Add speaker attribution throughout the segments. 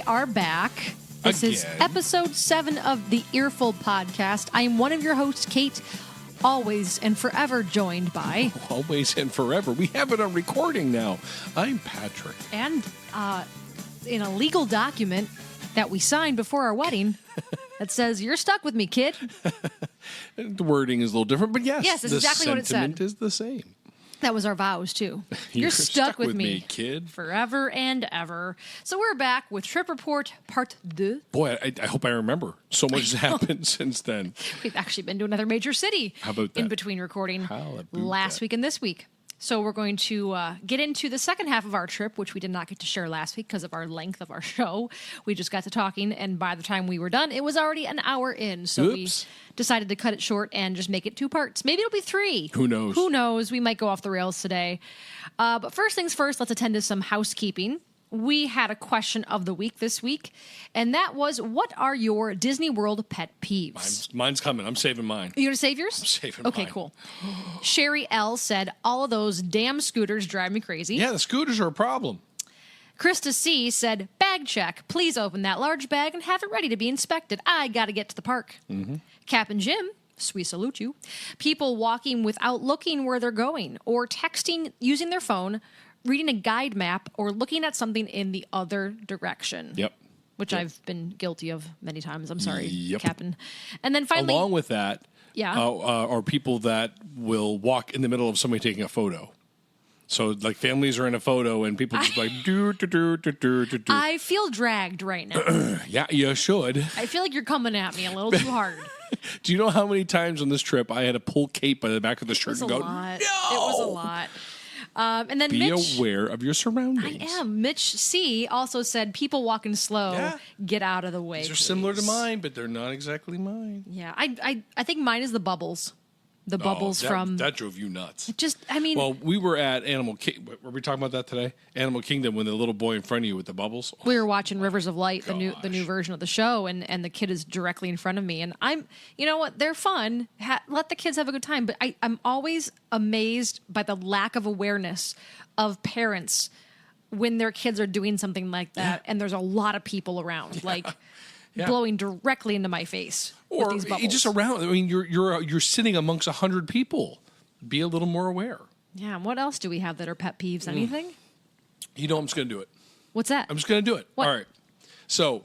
Speaker 1: are back. This is
Speaker 2: Again.
Speaker 1: episode 7 of the Earful Podcast. I am one of your hosts, Kate, always and forever joined by...
Speaker 2: Always and forever. We have it on recording now. I'm Patrick.
Speaker 1: And in a legal document that we signed before our wedding that says, "You're stuck with me, kid."
Speaker 2: The wording is a little different, but yes,
Speaker 1: Yes, that's
Speaker 2: the
Speaker 1: exactly what it said.
Speaker 2: sentiment is the same.
Speaker 1: That was our vows, too.
Speaker 2: You're
Speaker 1: stuck with me,
Speaker 2: kid.
Speaker 1: forever and ever. So we're back with Trip Report Part 2.
Speaker 2: Boy, I hope I remember. So much has happened since then.
Speaker 1: We've actually been to another major city.
Speaker 2: How about that?
Speaker 1: In between recording
Speaker 2: How about
Speaker 1: last
Speaker 2: that?
Speaker 1: week and this week. So we're going to get into the second half of our trip, which we did not get to share last week because of our length of our show. We just got to talking, and by the time we were done, it was already an hour in. So
Speaker 2: Oops.
Speaker 1: we decided to cut it short and just make it 2 parts. Maybe it'll be 3.
Speaker 2: Who knows?
Speaker 1: Who knows? We might go off the rails today. But first things first, let's attend to some housekeeping. We had a question of the week this week, and that was, what are your Disney World pet peeves?
Speaker 2: Mine's coming. I'm saving mine.
Speaker 1: You going to save yours?
Speaker 2: I'm saving
Speaker 1: Okay,
Speaker 2: mine.
Speaker 1: cool. Sherry L. said, all of those damn scooters drive me crazy.
Speaker 2: Yeah, the scooters are a problem.
Speaker 1: Krista C. said, bag check. Please open that large bag and have it ready to be inspected. I got to get to the park. Mm-hmm. Cap and Jim, we salute you. People walking without looking where they're going, or texting using their phone, reading a guide map, or looking at something in the other direction.
Speaker 2: Yep.
Speaker 1: Which
Speaker 2: Yep.
Speaker 1: I've been guilty of many times. I'm sorry,
Speaker 2: Yep.
Speaker 1: Captain. And then finally...
Speaker 2: Along with that,
Speaker 1: Yeah.
Speaker 2: are people that will walk in the middle of somebody taking a photo. So, like, families are in a photo, and people just like, do.
Speaker 1: I feel dragged right now.
Speaker 2: Yeah, you should.
Speaker 1: I feel like you're coming at me a little too hard.
Speaker 2: Do you know how many times on this trip I had to pull Kate by the back of the
Speaker 1: It
Speaker 2: shirt
Speaker 1: was a
Speaker 2: and go,
Speaker 1: lot.
Speaker 2: no!
Speaker 1: It was a lot. And then
Speaker 2: Be
Speaker 1: Mitch...
Speaker 2: aware of your surroundings.
Speaker 1: I am. Mitch C. also said, people walking slow,
Speaker 2: Yeah.
Speaker 1: get out of the way.
Speaker 2: These are
Speaker 1: please.
Speaker 2: similar to mine, but they're not exactly mine.
Speaker 1: Yeah, I think mine is the bubbles. The bubbles from...
Speaker 2: That drove you nuts.
Speaker 1: Just, I mean...
Speaker 2: Well, we were at Animal Kingdom. Were we talking about that today? Animal Kingdom, when the little boy in front of you with the bubbles.
Speaker 1: we were watching Rivers of Light, the new
Speaker 2: Gosh.
Speaker 1: version of the show, and the kid is directly in front of me. And I'm, you know what? They're fun. Let the kids have a good time. But I'm always amazed by the lack of awareness of parents when their kids are doing something like that, and there's a lot of people around, like blowing directly into my face with
Speaker 2: Or
Speaker 1: these bubbles.
Speaker 2: just around. I mean, you're sitting amongst 100 people. Be a little more aware.
Speaker 1: Yeah. And what else do we have that are pet peeves? Anything?
Speaker 2: You know, I'm just going to do it.
Speaker 1: What's that?
Speaker 2: I'm just going to do it.
Speaker 1: What?
Speaker 2: All right. So,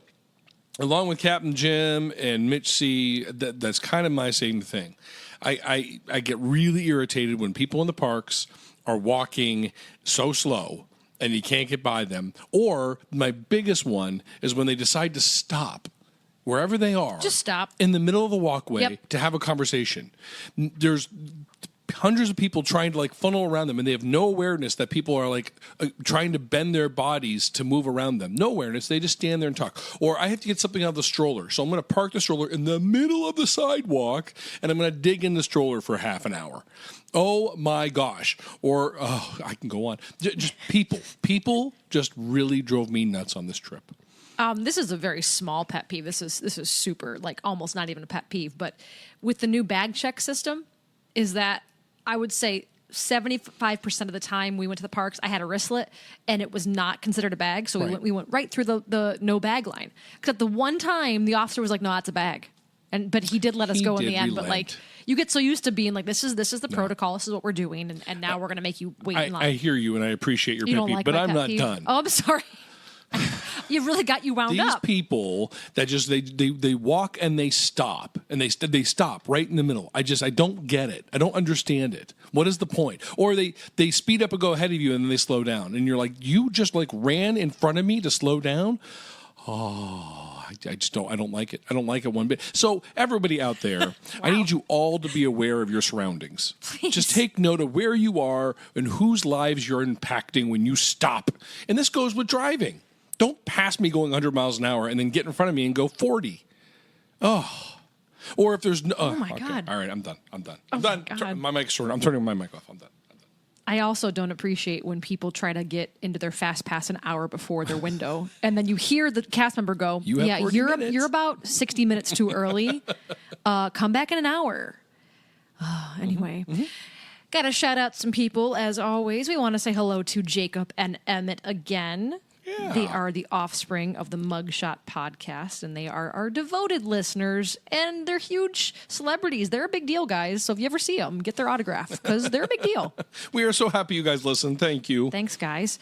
Speaker 2: along with Captain Jim and Mitch C., that's kind of my same thing. I get really irritated when people in the parks are walking so slow and you can't get by them. Or my biggest one is when they decide to stop wherever they are.
Speaker 1: Just stop.
Speaker 2: In the middle of the walkway
Speaker 1: Yep.
Speaker 2: to have a conversation. There's hundreds of people trying to like funnel around them, and they have no awareness that people are like trying to bend their bodies to move around them. No awareness. They just stand there and talk. Or I have to get something out of the stroller, so I'm going to park the stroller in the middle of the sidewalk, and I'm going to dig in the stroller for half an hour. Oh my gosh. Or I can go on. Just people just really drove me nuts on this trip.
Speaker 1: This is a very small pet peeve. This is super, like, almost not even a pet peeve. But with the new bag check system, is that I would say 75% of the time we went to the parks, I had a wristlet, and it was not considered a bag. So
Speaker 2: Right.
Speaker 1: we went right through the no bag line. Except the one time the officer was like, "No, that's a bag," but he did let us
Speaker 2: He
Speaker 1: go in
Speaker 2: did
Speaker 1: the end. But
Speaker 2: relent.
Speaker 1: like, you get so used to being like, "This is the protocol. This is what we're doing," and now we're going to make you wait in line.
Speaker 2: I hear you, and I appreciate your
Speaker 1: You
Speaker 2: pet
Speaker 1: don't
Speaker 2: peeve,
Speaker 1: like
Speaker 2: but
Speaker 1: my
Speaker 2: I'm
Speaker 1: pet
Speaker 2: not
Speaker 1: peeve?
Speaker 2: done.
Speaker 1: Oh, I'm sorry. You really got you wound
Speaker 2: These
Speaker 1: up.
Speaker 2: people that just they walk and they stop and they stop right in the middle. I don't get it. I don't understand it. What is the point? Or they speed up and go ahead of you and then they slow down and you're like, you just like ran in front of me to slow down. Oh, I just don't. I don't like it. I don't like it one bit. So everybody out there, I need you all to be aware of your surroundings.
Speaker 1: Please.
Speaker 2: Just take note of where you are and whose lives you're impacting when you stop. And this goes with driving. Don't pass me going 100 miles an hour and then get in front of me and go 40. Oh. Or if there's no...
Speaker 1: Oh, my
Speaker 2: okay.
Speaker 1: God.
Speaker 2: All right, I'm done. I'm
Speaker 1: my
Speaker 2: done.
Speaker 1: God.
Speaker 2: My mic's short. I'm turning my mic off. I'm done.
Speaker 1: I also don't appreciate when people try to get into their fast pass an hour before their window, and then you hear the cast member go,
Speaker 2: You have
Speaker 1: "Yeah,
Speaker 2: 40 minutes."
Speaker 1: you're about 60 minutes too early. Come back in an hour." Anyway, got to shout out some people as always. We want to say hello to Jacob and Emmett again.
Speaker 2: Yeah.
Speaker 1: They are the offspring of the Mugshot podcast, and they are our devoted listeners, and they're huge celebrities. They're a big deal, guys. So if you ever see them, get their autograph, because they're a big deal.
Speaker 2: We are so happy you guys listen. Thank you.
Speaker 1: Thanks, guys.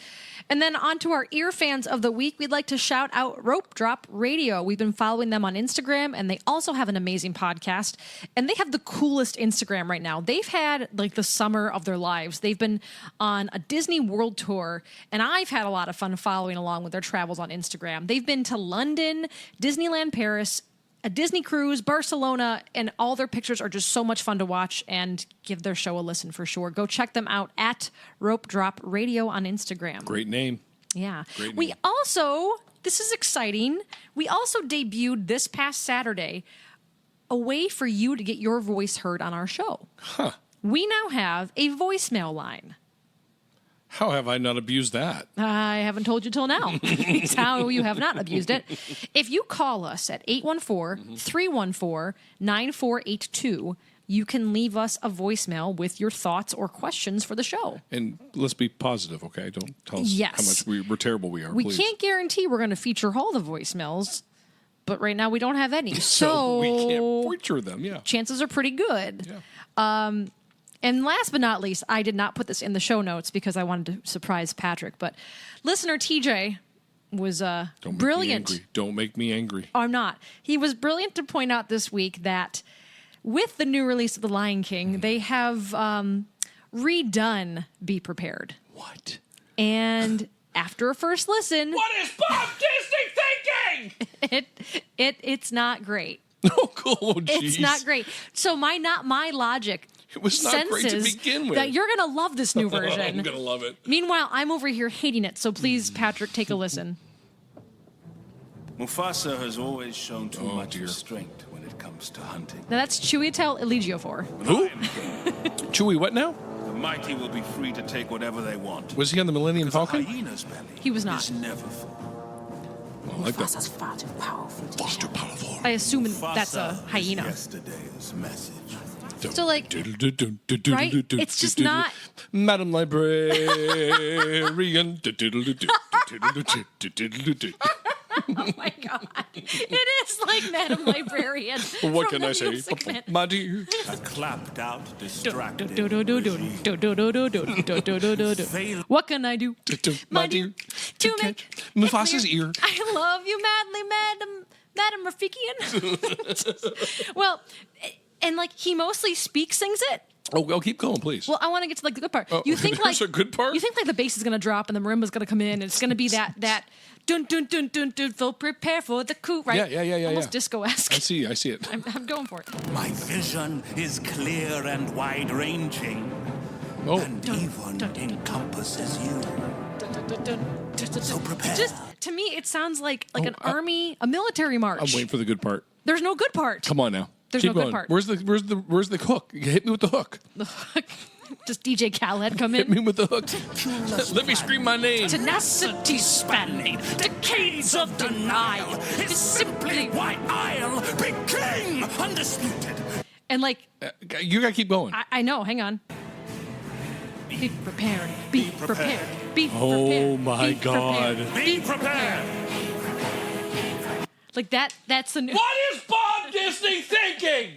Speaker 1: And then on to our ear fans of the week, we'd like to shout out Rope Drop Radio. We've been following them on Instagram, and they also have an amazing podcast, and they have the coolest Instagram right now. They've had like the summer of their lives. They've been on a Disney World tour, and I've had a lot of fun following along with their travels on Instagram. They've been to London, Disneyland Paris, a Disney cruise, Barcelona, and all their pictures are just so much fun to watch, and give their show a listen for sure. Go check them out at Rope Drop Radio on Instagram.
Speaker 2: Great name.
Speaker 1: Yeah.
Speaker 2: Great
Speaker 1: We
Speaker 2: name.
Speaker 1: also, this is exciting, we also debuted this past Saturday a way for you to get your voice heard on our show.
Speaker 2: Huh.
Speaker 1: We now have a voicemail line.
Speaker 2: How have I not abused that?
Speaker 1: I haven't told you till now. It's how you have not abused it. If you call us at 814-314-9482, you can leave us a voicemail with your thoughts or questions for the show.
Speaker 2: And let's be positive, okay? Don't tell us
Speaker 1: Yes.
Speaker 2: how much we're terrible we are,
Speaker 1: We
Speaker 2: please.
Speaker 1: can't guarantee we're going to feature all the voicemails, but right now we don't have any.
Speaker 2: So we can't feature them, yeah.
Speaker 1: Chances are pretty good.
Speaker 2: Yeah.
Speaker 1: And last but not least, I did not put this in the show notes because I wanted to surprise Patrick, but listener TJ was
Speaker 2: Don't make
Speaker 1: brilliant.
Speaker 2: Me angry. Don't make me angry.
Speaker 1: Oh, I'm not. He was brilliant to point out this week that with the new release of The Lion King, they have redone Be Prepared.
Speaker 2: What?
Speaker 1: And after a first listen,
Speaker 2: What is Bob Disney thinking?
Speaker 1: it's not great.
Speaker 2: Oh, cool. Oh,
Speaker 1: It's
Speaker 2: jeez.
Speaker 1: not great. So my logic
Speaker 2: It was not great to
Speaker 1: senses
Speaker 2: begin with.
Speaker 1: that you're going to love this new version.
Speaker 2: I'm going to love it.
Speaker 1: Meanwhile, I'm over here hating it. So please, Patrick, take a listen.
Speaker 3: Mufasa has always shown too much
Speaker 2: dear.
Speaker 3: restraint when it comes to hunting.
Speaker 1: Now that's Chiwetel Ejiofor.
Speaker 2: Who? Chewie, what now?
Speaker 3: The mighty will be free to take whatever they want.
Speaker 2: Was he on the Millennium
Speaker 3: The
Speaker 2: Falcon?
Speaker 3: hyena's belly
Speaker 1: He was not.
Speaker 3: is never full.
Speaker 2: I like that.
Speaker 4: far too powerful to
Speaker 2: Foster powerful.
Speaker 1: I assume that's a
Speaker 3: Mufasa is
Speaker 1: hyena.
Speaker 3: Yesterday's message.
Speaker 1: So, like, right? It's just not-
Speaker 2: Madam Librarian.
Speaker 1: Oh my God. It is like Madam Librarian.
Speaker 2: What
Speaker 1: from
Speaker 2: can
Speaker 1: the
Speaker 2: I say?
Speaker 1: music
Speaker 2: My dear.
Speaker 3: A clapped out, distracted
Speaker 1: What can I do?
Speaker 2: My dear.
Speaker 1: To make
Speaker 2: Mufasa's
Speaker 1: it clear,
Speaker 2: ear.
Speaker 1: I love you madly, Madam Rafikian. Well, and like he mostly sings it.
Speaker 2: Oh, keep going, please.
Speaker 1: Well, I want to get to like the good part.
Speaker 2: Oh,
Speaker 1: You think
Speaker 2: there's
Speaker 1: like
Speaker 2: a good part?
Speaker 1: You think like the bass is gonna drop and the marimba's gonna come in and it's gonna be that dun dun dun dun dun. Full prepare for the coup, right?
Speaker 2: Yeah.
Speaker 1: Almost disco-esque.
Speaker 2: I see it.
Speaker 1: I'm going for it.
Speaker 3: My vision is clear and wide-ranging,
Speaker 2: Oh,
Speaker 3: and even encompasses you.
Speaker 1: Dun, dun, dun, dun, dun, dun.
Speaker 3: So prepare.
Speaker 1: Just to me, it sounds like an army, a military march.
Speaker 2: I'm waiting for the good part.
Speaker 1: There's no good part.
Speaker 2: Come on now.
Speaker 1: There's
Speaker 2: Keep
Speaker 1: no good
Speaker 2: going.
Speaker 1: part.
Speaker 2: Where's the hook? Hit me with the hook.
Speaker 1: Does DJ Khaled come
Speaker 2: Hit me
Speaker 1: in?
Speaker 2: with the hook. Let me scream my name.
Speaker 1: Tenacity spanning decades of denial is simply
Speaker 3: why I'll be king, undisputed.
Speaker 1: and like
Speaker 2: You gotta keep going.
Speaker 1: I know. Hang on. Be prepared. Be prepared. Be prepared.
Speaker 2: Oh, my
Speaker 1: be
Speaker 2: God.
Speaker 1: Prepared.
Speaker 3: Be prepared.
Speaker 1: Like that. That's the new.
Speaker 2: What is Bob Disney thinking?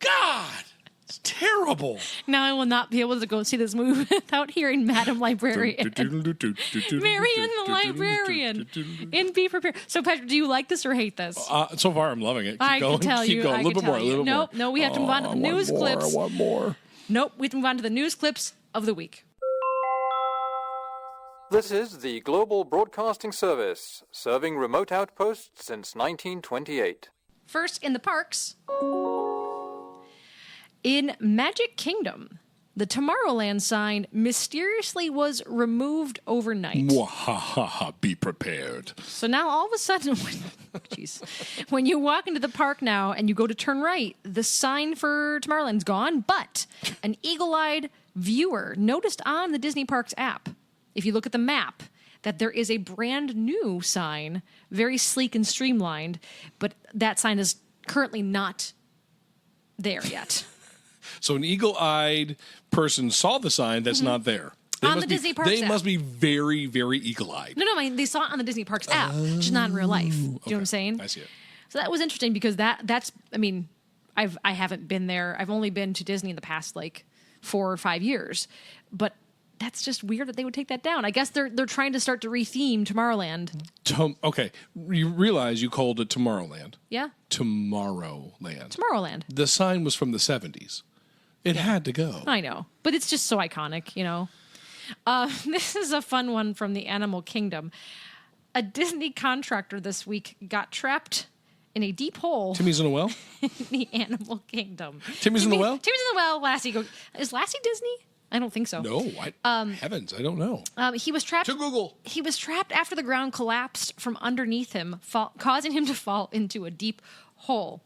Speaker 2: God, it's terrible.
Speaker 1: Now I will not be able to go see this movie without hearing Madam Librarian. Marion the Librarian. And be prepared. So, Patrick, do you like this or hate this?
Speaker 2: So far, I'm loving it. Keep
Speaker 1: I
Speaker 2: going.
Speaker 1: can tell
Speaker 2: Keep
Speaker 1: you.
Speaker 2: going.
Speaker 1: I
Speaker 2: A little
Speaker 1: can
Speaker 2: bit more.
Speaker 1: tell
Speaker 2: A
Speaker 1: you.
Speaker 2: little more.
Speaker 1: Nope. No, we have to move on to the
Speaker 2: I want
Speaker 1: news
Speaker 2: more,
Speaker 1: clips.
Speaker 2: I want more.
Speaker 1: Nope. We have to move on to the news clips of the week.
Speaker 5: This is the Global Broadcasting Service, serving remote outposts since 1928.
Speaker 1: First, in the parks. In Magic Kingdom, the Tomorrowland sign mysteriously was removed overnight.
Speaker 2: Mwahaha, be prepared.
Speaker 1: So now all of a sudden, when you walk into the park now and you go to turn right, the sign for Tomorrowland's gone, but an eagle-eyed viewer noticed on the Disney Parks app, if you look at the map, that there is a brand new sign, very sleek and streamlined, but that sign is currently not there yet.
Speaker 2: So an eagle-eyed person saw the sign that's not there.
Speaker 1: On the Disney Parks
Speaker 2: They
Speaker 1: app.
Speaker 2: must be very, very eagle-eyed.
Speaker 1: No, I mean, they saw it on the Disney Parks app, just not in real life. Do you know what I'm saying?
Speaker 2: I see it.
Speaker 1: So that was interesting because that's I mean, I haven't been there. I've only been to Disney in the past like 4 or 5 years, but that's just weird that they would take that down. I guess they're trying to start to retheme Tomorrowland.
Speaker 2: Okay, you realize you called it Tomorrowland.
Speaker 1: Yeah,
Speaker 2: Tomorrowland.
Speaker 1: Tomorrowland.
Speaker 2: The sign was from the 70s. It had to go.
Speaker 1: I know, but it's just so iconic, you know. This is a fun one from the Animal Kingdom. A Disney contractor this week got trapped in a deep hole
Speaker 2: Timmy's in a well?
Speaker 1: in the Animal Kingdom.
Speaker 2: Timmy's in the well?
Speaker 1: Timmy's in the well. Lassie goes. Is Lassie Disney? I don't think so.
Speaker 2: No, heavens, I don't know.
Speaker 1: He was trapped.
Speaker 2: To Google.
Speaker 1: He was trapped after the ground collapsed from underneath him, causing him to fall into a deep hole.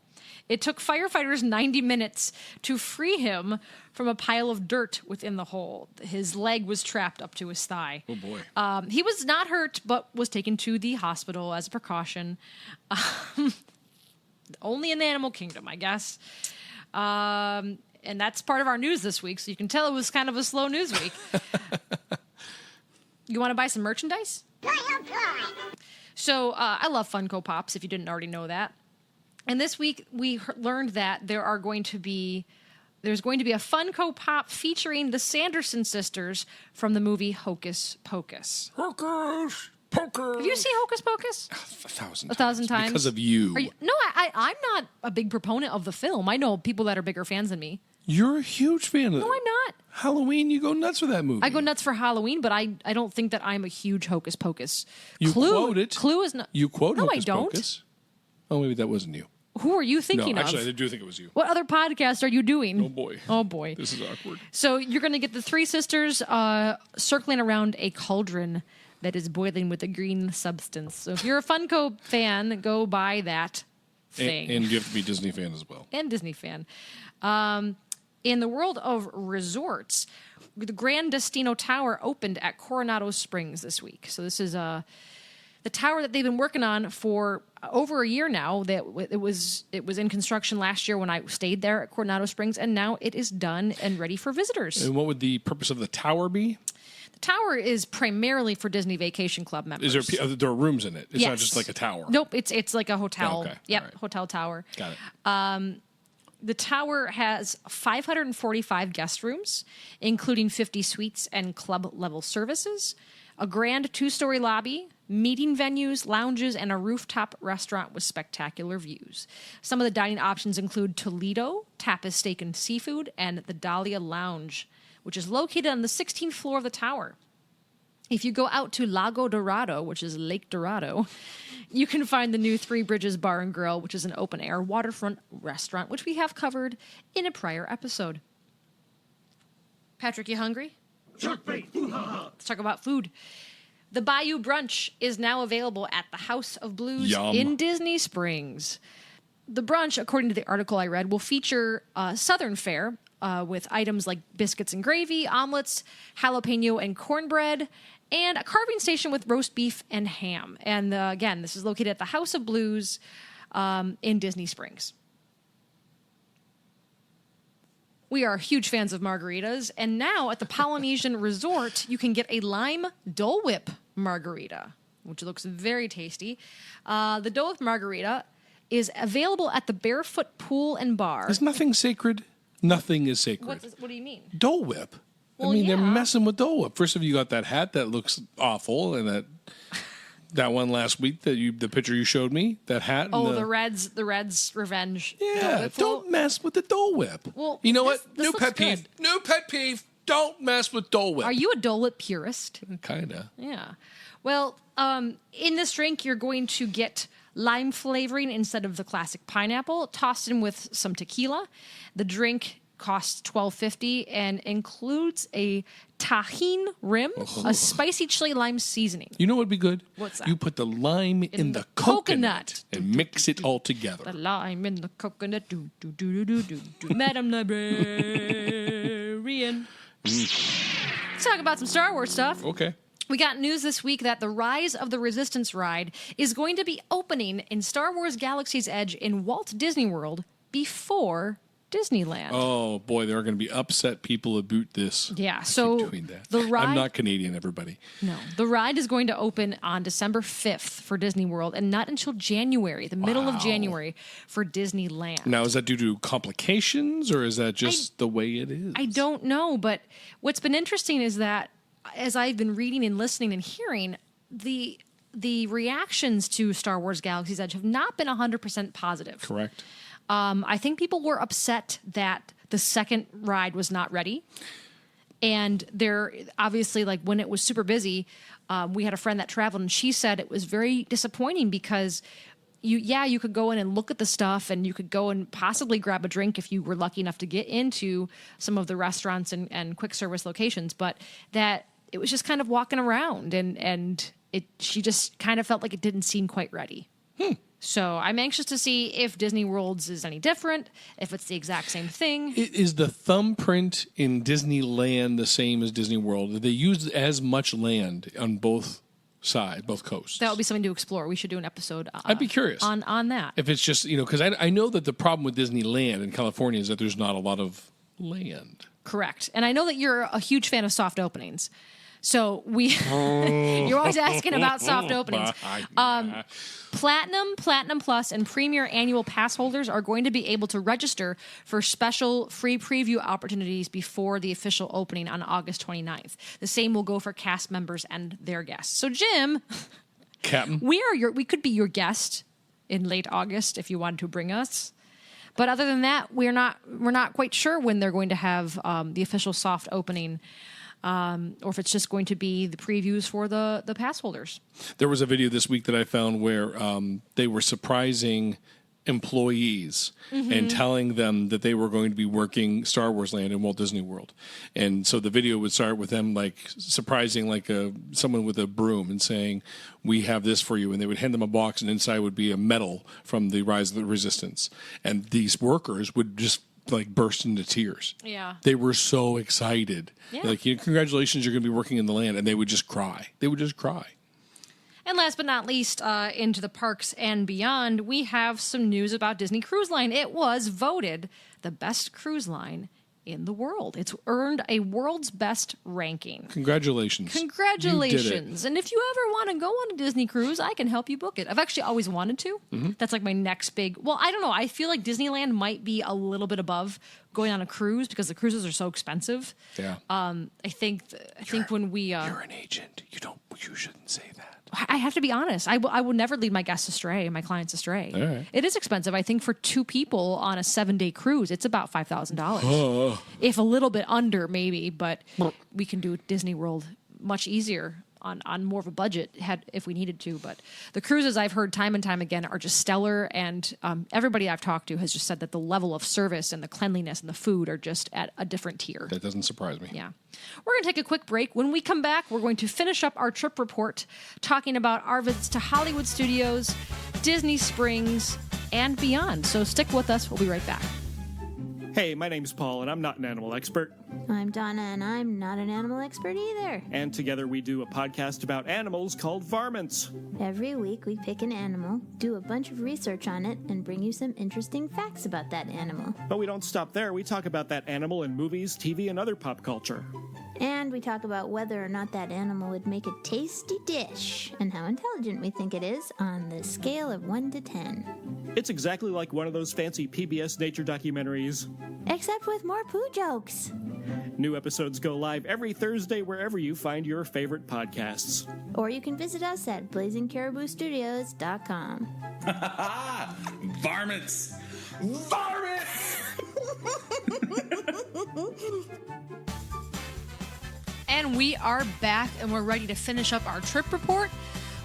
Speaker 1: It took firefighters 90 minutes to free him from a pile of dirt within the hole. His leg was trapped up to his thigh.
Speaker 2: Oh, boy.
Speaker 1: He was not hurt, but was taken to the hospital as a precaution. Only in the Animal Kingdom, I guess. And that's part of our news this week, so you can tell it was kind of a slow news week. You want to buy some merchandise? So I love Funko Pops, if you didn't already know that. And this week we learned that there's going to be a Funko Pop featuring the Sanderson sisters from the movie Hocus Pocus.
Speaker 2: Hocus Pocus.
Speaker 1: Have you seen Hocus Pocus?
Speaker 2: 1,000
Speaker 1: times.
Speaker 2: Because of you.
Speaker 1: No, I'm not a big proponent of the film. I know people that are bigger fans than me.
Speaker 2: You're a huge fan of it.
Speaker 1: No, I'm not.
Speaker 2: Halloween, you go nuts for that movie.
Speaker 1: I go nuts for Halloween, but I don't think that I'm a huge Hocus Pocus.
Speaker 2: You quote it.
Speaker 1: Clue is not.
Speaker 2: You quote
Speaker 1: No,
Speaker 2: Hocus
Speaker 1: I don't.
Speaker 2: Pocus. Oh, maybe that wasn't you.
Speaker 1: Who are you thinking
Speaker 2: No,
Speaker 1: of?
Speaker 2: actually, I do think it was you.
Speaker 1: What other podcast are you doing?
Speaker 2: Oh, boy.
Speaker 1: Oh, boy.
Speaker 2: This is awkward.
Speaker 1: So you're going to get the three sisters circling around a cauldron that is boiling with a green substance. So if you're a Funko fan, go buy that thing.
Speaker 2: And you have to be a Disney fan as well.
Speaker 1: And Disney fan. In the world of resorts, the Grand Destino Tower opened at Coronado Springs this week. So this is the tower that they've been working on for over a year now. That it was in construction last year when I stayed there at Coronado Springs, and now it is done and ready for visitors.
Speaker 2: And what would the purpose of the tower be?
Speaker 1: The tower is primarily for Disney Vacation Club members.
Speaker 2: Is there are rooms in it? It's not
Speaker 1: Yes.
Speaker 2: just like a tower.
Speaker 1: Nope, it's like a hotel.
Speaker 2: Oh, okay.
Speaker 1: Yep,
Speaker 2: All right.
Speaker 1: hotel tower.
Speaker 2: Got it.
Speaker 1: The tower has 545 guest rooms, including 50 suites and club-level services, a grand 2-story lobby, meeting venues, lounges, and a rooftop restaurant with spectacular views. Some of the dining options include Toledo, tapas, steak, and seafood, and the Dahlia Lounge, which is located on the 16th floor of the tower. If you go out to Lago Dorado, which is Lake Dorado, you can find the new Three Bridges Bar and Grill, which is an open-air waterfront restaurant, which we have covered in a prior episode. Patrick, you hungry? Let's talk about food. The Bayou Brunch is now available at the House of Blues
Speaker 2: Yum.
Speaker 1: in Disney Springs. The brunch, according to the article I read, will feature Southern fare with items like biscuits and gravy, omelets, jalapeno and cornbread, and a carving station with roast beef and ham. And again, this is located at the House of Blues in Disney Springs. We are huge fans of margaritas, and now at the Polynesian Resort, you can get a lime Dole Whip margarita, which looks very tasty. The Dole Whip margarita is available at the Barefoot Pool and Bar.
Speaker 2: Is nothing sacred? Nothing is sacred.
Speaker 1: What do you mean?
Speaker 2: Dole Whip.
Speaker 1: Well,
Speaker 2: I mean, they're
Speaker 1: yeah.
Speaker 2: messing with Dole Whip. First of all, you got that hat that looks awful, and that one last week the picture you showed me, that hat.
Speaker 1: Oh,
Speaker 2: and
Speaker 1: the Reds Revenge. Dole
Speaker 2: Yeah,
Speaker 1: Whip.
Speaker 2: don't mess with the Dole Whip.
Speaker 1: Well,
Speaker 2: you know
Speaker 1: this
Speaker 2: what?
Speaker 1: looks
Speaker 2: New pet
Speaker 1: good.
Speaker 2: peeve. New pet peeve. Don't mess with Dole Whip.
Speaker 1: Are you a Dole Whip purist?
Speaker 2: Kinda.
Speaker 1: Yeah. Well, in this drink, you're going to get lime flavoring instead of the classic pineapple, tossed in with some tequila. The drink costs $12.50 and includes a tahine rim, a spicy chili lime seasoning.
Speaker 2: You know what'd be good?
Speaker 1: What's that?
Speaker 2: You put the lime in the coconut and mix it all together.
Speaker 1: The lime in the coconut, do do do do do do. Madam Librarian. Let's talk about some Star Wars stuff.
Speaker 2: Okay.
Speaker 1: We got news this week that the Rise of the Resistance ride is going to be opening in Star Wars Galaxy's Edge in Walt Disney World before Disneyland.
Speaker 2: Oh boy, there are going to be upset people about this.
Speaker 1: Yeah,
Speaker 2: I
Speaker 1: so
Speaker 2: keep doing that.
Speaker 1: the ride.
Speaker 2: I'm not Canadian, everybody.
Speaker 1: No, the ride is going to open on December 5th for Disney World, and not until January, the middle of January, for Disneyland.
Speaker 2: Now, is that due to complications, or is that just the way it is?
Speaker 1: I don't know, but what's been interesting is that as I've been reading and listening and hearing, the reactions to Star Wars Galaxy's Edge have not been 100% positive.
Speaker 2: Correct.
Speaker 1: I think people were upset that the second ride was not ready. And they're obviously, like, when it was super busy, we had a friend that traveled, and she said it was very disappointing because you could go in and look at the stuff, and you could go and possibly grab a drink if you were lucky enough to get into some of the restaurants and quick service locations, but that it was just kind of walking around, and she just kind of felt like it didn't seem quite ready. So I'm anxious to see if Disney World's is any different, if it's the exact same thing.
Speaker 2: Is the thumbprint in Disneyland the same as Disney World? Do they use as much land on both sides, both coasts?
Speaker 1: That would be something to explore. We should do an episode.
Speaker 2: I'd be curious
Speaker 1: on that.
Speaker 2: If it's just, because I know that the problem with Disneyland in California is that there's not a lot of land.
Speaker 1: Correct. And I know that you're a huge fan of soft openings. So you're always asking about soft openings. Platinum Plus, and Premier Annual Pass holders are going to be able to register for special free preview opportunities before the official opening on August 29th. The same will go for cast members and their guests. So, Jim,
Speaker 2: Captain,
Speaker 1: we could be your guest in late August if you wanted to bring us. But other than that, we're not quite sure when they're going to have the official soft opening. Or if it's just going to be the previews for the pass holders.
Speaker 2: There was a video this week that I found where they were surprising employees and telling them that they were going to be working Star Wars Land in Walt Disney World. And so the video would start with them like surprising someone with a broom and saying, "We have this for you." And they would hand them a box, and inside would be a medal from the Rise of the Resistance. And these workers would just burst into tears.
Speaker 1: Yeah.
Speaker 2: They were so excited.
Speaker 1: Yeah.
Speaker 2: Like, congratulations, you're going to be working in the land. And they would just cry.
Speaker 1: And last but not least, into the parks and beyond, we have some news about Disney Cruise Line. It was voted the best cruise line in the world. It's earned a world's best ranking.
Speaker 2: Congratulations.
Speaker 1: And if you ever want to go on a Disney cruise, I can help you book it. I've actually always wanted to. That's like my next big... Well, I don't know. I feel like Disneyland might be a little bit above going on a cruise because the cruises are so expensive.
Speaker 2: Yeah.
Speaker 1: I think when we...
Speaker 2: You're an agent. You shouldn't say that.
Speaker 1: I have to be honest. I will never lead my guests astray, my clients astray.
Speaker 2: All right.
Speaker 1: It is expensive. I think for 2 people on a 7-day cruise, it's about $5,000. If a little bit under, maybe. But we can do Disney World much easier on more of a budget if we needed to. But the cruises I've heard time and time again are just stellar. And everybody I've talked to has just said that the level of service and the cleanliness and the food are just at a different tier.
Speaker 2: That doesn't surprise me.
Speaker 1: Yeah. We're going to take a quick break. When we come back, we're going to finish up our trip report talking about our visits to Hollywood Studios, Disney Springs, and beyond. So stick with us. We'll be right back.
Speaker 4: Hey, my name's Paul, and I'm not an animal expert.
Speaker 6: I'm Donna, and I'm not an animal expert either.
Speaker 4: And together we do a podcast about animals called Varmints.
Speaker 6: Every week we pick an animal, do a bunch of research on it, and bring you some interesting facts about that animal.
Speaker 4: But we don't stop there. We talk about that animal in movies, TV, and other pop culture.
Speaker 6: And we talk about whether or not that animal would make a tasty dish, and how intelligent we think it is on the scale of 1 to 10.
Speaker 4: It's exactly like one of those fancy PBS nature documentaries.
Speaker 6: Except with more poo jokes.
Speaker 4: New episodes go live every Thursday wherever you find your favorite podcasts.
Speaker 6: Or you can visit us at blazingcariboustudios.com.
Speaker 3: Varmints! Varmints!
Speaker 1: And we are back, and we're ready to finish up our trip report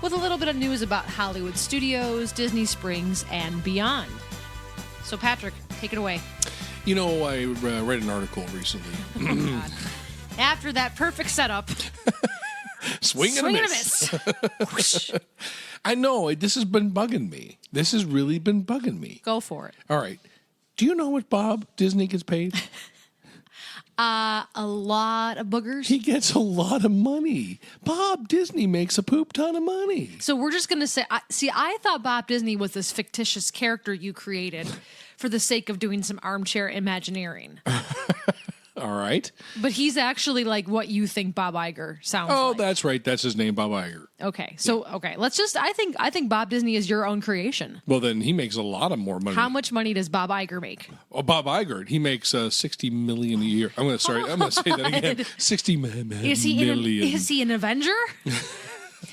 Speaker 1: with a little bit of news about Hollywood Studios, Disney Springs, and beyond. So, Patrick, take it away.
Speaker 2: I read an article recently.
Speaker 1: Oh, God. After that perfect setup.
Speaker 2: Swing and a miss. I know. This has been bugging me. This has really been bugging me.
Speaker 1: Go for it.
Speaker 2: All right. Do you know what Bob Disney gets paid?
Speaker 1: A lot of boogers.
Speaker 2: He gets a lot of money. Bob Disney makes a poop ton of money.
Speaker 1: So we're just going to say, I thought Bob Disney was this fictitious character you created for the sake of doing some armchair Imagineering.
Speaker 2: All right.
Speaker 1: But he's actually like what you think Bob Iger sounds
Speaker 2: Oh,
Speaker 1: like.
Speaker 2: that's right. That's his name, Bob Iger.
Speaker 1: Okay. So, let's just, I think Bob Disney is your own creation.
Speaker 2: Well, then he makes a lot of more money.
Speaker 1: How much money does Bob Iger make?
Speaker 2: Oh, Bob Iger, he makes $60 million a year. I'm going to say that again. 60 million.
Speaker 1: Is he an Avenger?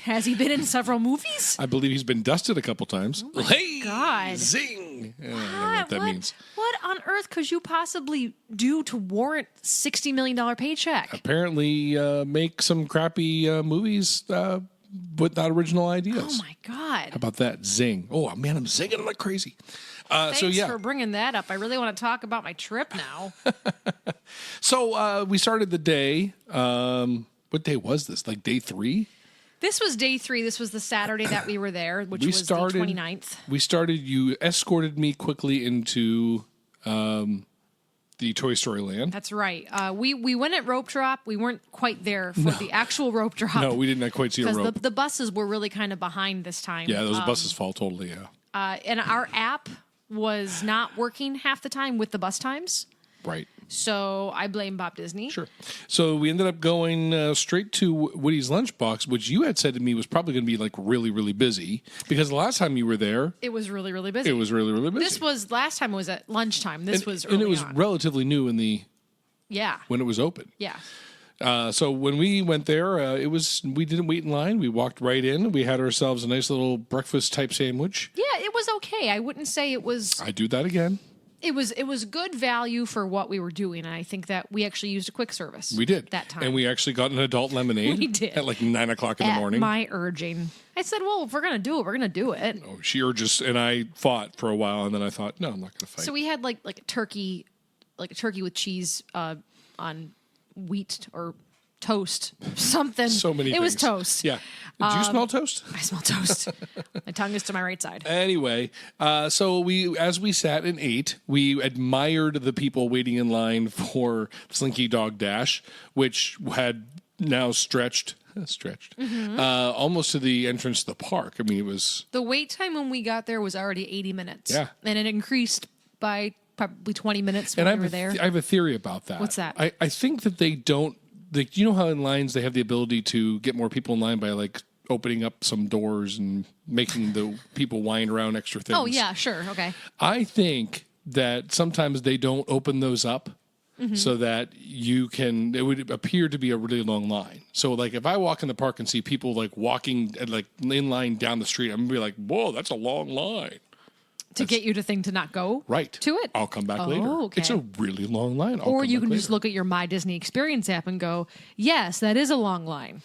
Speaker 1: Has he been in several movies?
Speaker 2: I believe he's been dusted a couple times.
Speaker 1: Oh
Speaker 2: Hey,
Speaker 1: God.
Speaker 2: zing! I don't know what that means.
Speaker 1: What on earth could you possibly do to warrant $60 million paycheck?
Speaker 2: Apparently, make some crappy movies without original ideas.
Speaker 1: Oh my God.
Speaker 2: How about that? Zing. Oh, man, I'm zinging like crazy.
Speaker 1: Thanks
Speaker 2: so, yeah.
Speaker 1: for bringing that up. I really want to talk about my trip now.
Speaker 2: So, we started the day. What day was this? Like day 3?
Speaker 1: This was day 3. This was the Saturday that we were there, which was the 29th.
Speaker 2: We started, you escorted me quickly into the Toy Story Land.
Speaker 1: That's right. We went at rope drop. We weren't quite there for the actual rope drop.
Speaker 2: No, we did not quite see a rope.
Speaker 1: Because the buses were really kind of behind this time.
Speaker 2: Yeah, those buses fall totally, yeah.
Speaker 1: And our app was not working half the time with the bus times.
Speaker 2: Right.
Speaker 1: So I blame Bob Disney.
Speaker 2: Sure. So we ended up going straight to Woody's Lunchbox, which you had said to me was probably going to be like really, really busy because the last time you were there,
Speaker 1: it was really, really busy.
Speaker 2: It was really, really busy.
Speaker 1: This was last time. It was at lunchtime. This was early
Speaker 2: and it was
Speaker 1: on.
Speaker 2: relatively new in the
Speaker 1: yeah
Speaker 2: when it was open.
Speaker 1: Yeah.
Speaker 2: So when we went there, we didn't wait in line. We walked right in. We had ourselves a nice little breakfast type sandwich.
Speaker 1: Yeah, it was okay. I wouldn't say it was.
Speaker 2: I do that again.
Speaker 1: It was good value for what we were doing, and I think that we actually used a quick service.
Speaker 2: We did
Speaker 1: that time,
Speaker 2: and we actually got an adult lemonade.
Speaker 1: We did
Speaker 2: at like 9 o'clock in the morning.
Speaker 1: My urging, I said, "Well, if we're gonna do it, we're gonna do it."
Speaker 2: Oh, she urged, and I fought for a while, and then I thought, no, I'm not gonna fight.
Speaker 1: So we had like a turkey with cheese on wheat or toast, something.
Speaker 2: So many.
Speaker 1: It was toast.
Speaker 2: Yeah. Did you smell toast?
Speaker 1: I smell toast. My tongue is to my right side.
Speaker 2: Anyway, so as we sat and ate, we admired the people waiting in line for Slinky Dog Dash, which had now stretched almost to the entrance to the park. I mean, it was
Speaker 1: the wait time when we got there was already 80 minutes.
Speaker 2: Yeah,
Speaker 1: and it increased by probably 20 minutes when
Speaker 2: and
Speaker 1: we were there.
Speaker 2: I have a theory about that.
Speaker 1: What's that?
Speaker 2: I think that they don't. Like, you know how in lines they have the ability to get more people in line by like opening up some doors and making the people wind around extra things.
Speaker 1: Oh yeah, sure, okay.
Speaker 2: I think that sometimes they don't open those up so that it would appear to be a really long line. So like if I walk in the park and see people like walking like in line down the street, I'm gonna be like, whoa, that's a long line.
Speaker 1: To get you to think to not go to it?
Speaker 2: I'll come back later.
Speaker 1: Okay.
Speaker 2: It's a really long line.
Speaker 1: Or you can just look at your My Disney Experience app and go, yes, that is a long line.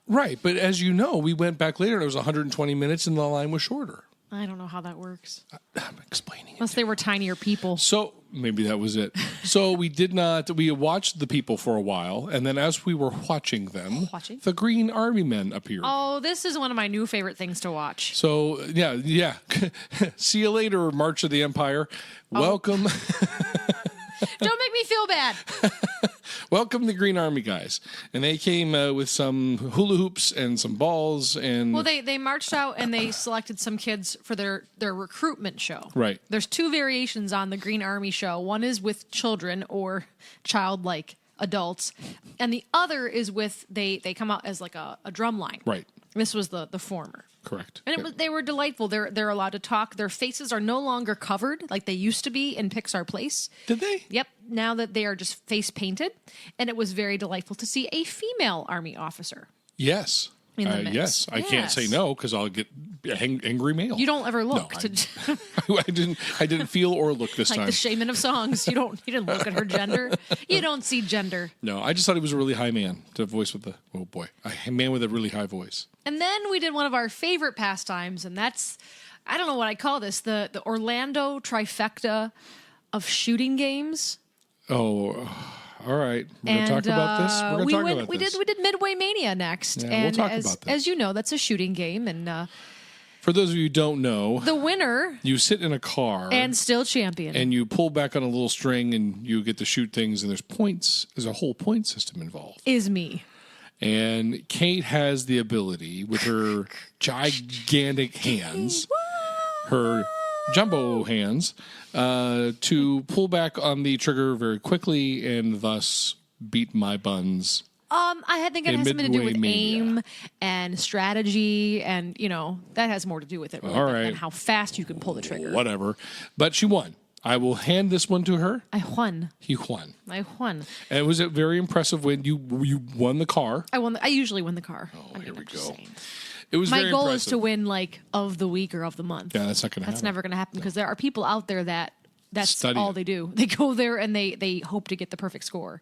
Speaker 2: Right. But as you know, we went back later and it was 120 minutes and the line was shorter.
Speaker 1: I don't know how that works.
Speaker 2: I'm explaining it.
Speaker 1: Unless they were tinier people.
Speaker 2: So maybe that was it. So we watched the people for a while. And then as we were watching them, the Green Army Men appeared.
Speaker 1: Oh, this is one of my new favorite things to watch.
Speaker 2: So, yeah. See you later, March of the Empire. Welcome.
Speaker 1: Don't make me feel bad.
Speaker 2: Welcome the Green Army guys. And they came with some hula hoops and some balls. And
Speaker 1: well, they marched out and they selected some kids for their recruitment show.
Speaker 2: Right.
Speaker 1: There's 2 variations on the Green Army show. One is with children or childlike adults. And the other is with, they come out as like a drum line.
Speaker 2: Right.
Speaker 1: This was the former.
Speaker 2: Correct.
Speaker 1: And they were delightful. They're allowed to talk. Their faces are no longer covered like they used to be in Pixar Place.
Speaker 2: Did they?
Speaker 1: Yep. Now that they are just face painted. And it was very delightful to see a female Army officer.
Speaker 2: Yes.
Speaker 1: In the mix.
Speaker 2: Yes. I can't say no because I'll get angry mail.
Speaker 1: You don't ever look.
Speaker 2: No, I didn't feel or look this
Speaker 1: like
Speaker 2: time.
Speaker 1: The Shaman of Songs. You didn't look at her gender. You don't see gender.
Speaker 2: No, I just thought he was a really high man to voice with a man with a really high voice.
Speaker 1: And then we did one of our favorite pastimes, and that's, I don't know what I call this, the Orlando trifecta of shooting games.
Speaker 2: Oh, all right. We're going to talk about this. We're going to talk about this.
Speaker 1: We did Midway Mania next.
Speaker 2: Yeah,
Speaker 1: and
Speaker 2: we'll talk about that.
Speaker 1: As you know, that's a shooting game, and
Speaker 2: For those of you who don't know,
Speaker 1: The winner
Speaker 2: you sit in a car
Speaker 1: and still champion.
Speaker 2: and you pull back on a little string and you get to shoot things, and there's points. There's a whole point system involved.
Speaker 1: is me.
Speaker 2: And Kate has the ability with her gigantic hands, her jumbo hands, to pull back on the trigger very quickly and thus beat my buns.
Speaker 1: I think it has something to do
Speaker 2: Midway
Speaker 1: with
Speaker 2: Mania.
Speaker 1: aim and strategy, and that has more to do with it. Really,
Speaker 2: All
Speaker 1: than-
Speaker 2: right.
Speaker 1: than how fast you can pull the trigger.
Speaker 2: Whatever. But she won. I will hand this one to her.
Speaker 1: I won.
Speaker 2: He won.
Speaker 1: I won.
Speaker 2: And it was a very impressive win. You won the car.
Speaker 1: I won. I usually win the car.
Speaker 2: Oh, here we
Speaker 1: I'm just
Speaker 2: go.
Speaker 1: saying.
Speaker 2: It was
Speaker 1: My
Speaker 2: very
Speaker 1: goal
Speaker 2: impressive.
Speaker 1: is to win like of the week or of the month.
Speaker 2: Yeah, that's not going to happen.
Speaker 1: That's never going to happen because there are people out there that's
Speaker 2: Study
Speaker 1: all
Speaker 2: it.
Speaker 1: they do. They go there and they hope to get the perfect score.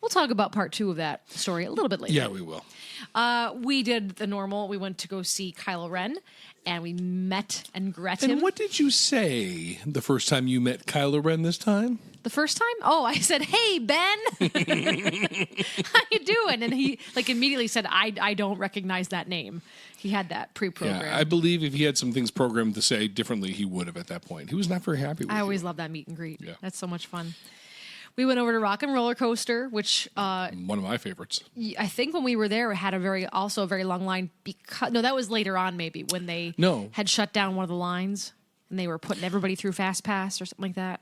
Speaker 1: We'll talk about part 2 of that story a little bit later.
Speaker 2: Yeah, we will.
Speaker 1: We did the normal. We went to go see Kylo Ren, and we met and Gretchen.
Speaker 2: And what did you say the first time you met Kylo Ren this time?
Speaker 1: The first time? Oh, I said, "Hey, Ben, how you doing?" And he immediately said, "I don't recognize that name." He had that pre-programmed.
Speaker 2: Yeah, I believe if he had some things programmed to say differently, he would have at that point. He was not very happy with
Speaker 1: I always
Speaker 2: you.
Speaker 1: love that meet and greet.
Speaker 2: Yeah.
Speaker 1: That's so much fun. We went over to Rock and Roller Coaster, which
Speaker 2: One of my favorites.
Speaker 1: I think when we were there, it had a very long line. That was later on, maybe when they had shut down one of the lines and they were putting everybody through Fast Pass or something like that.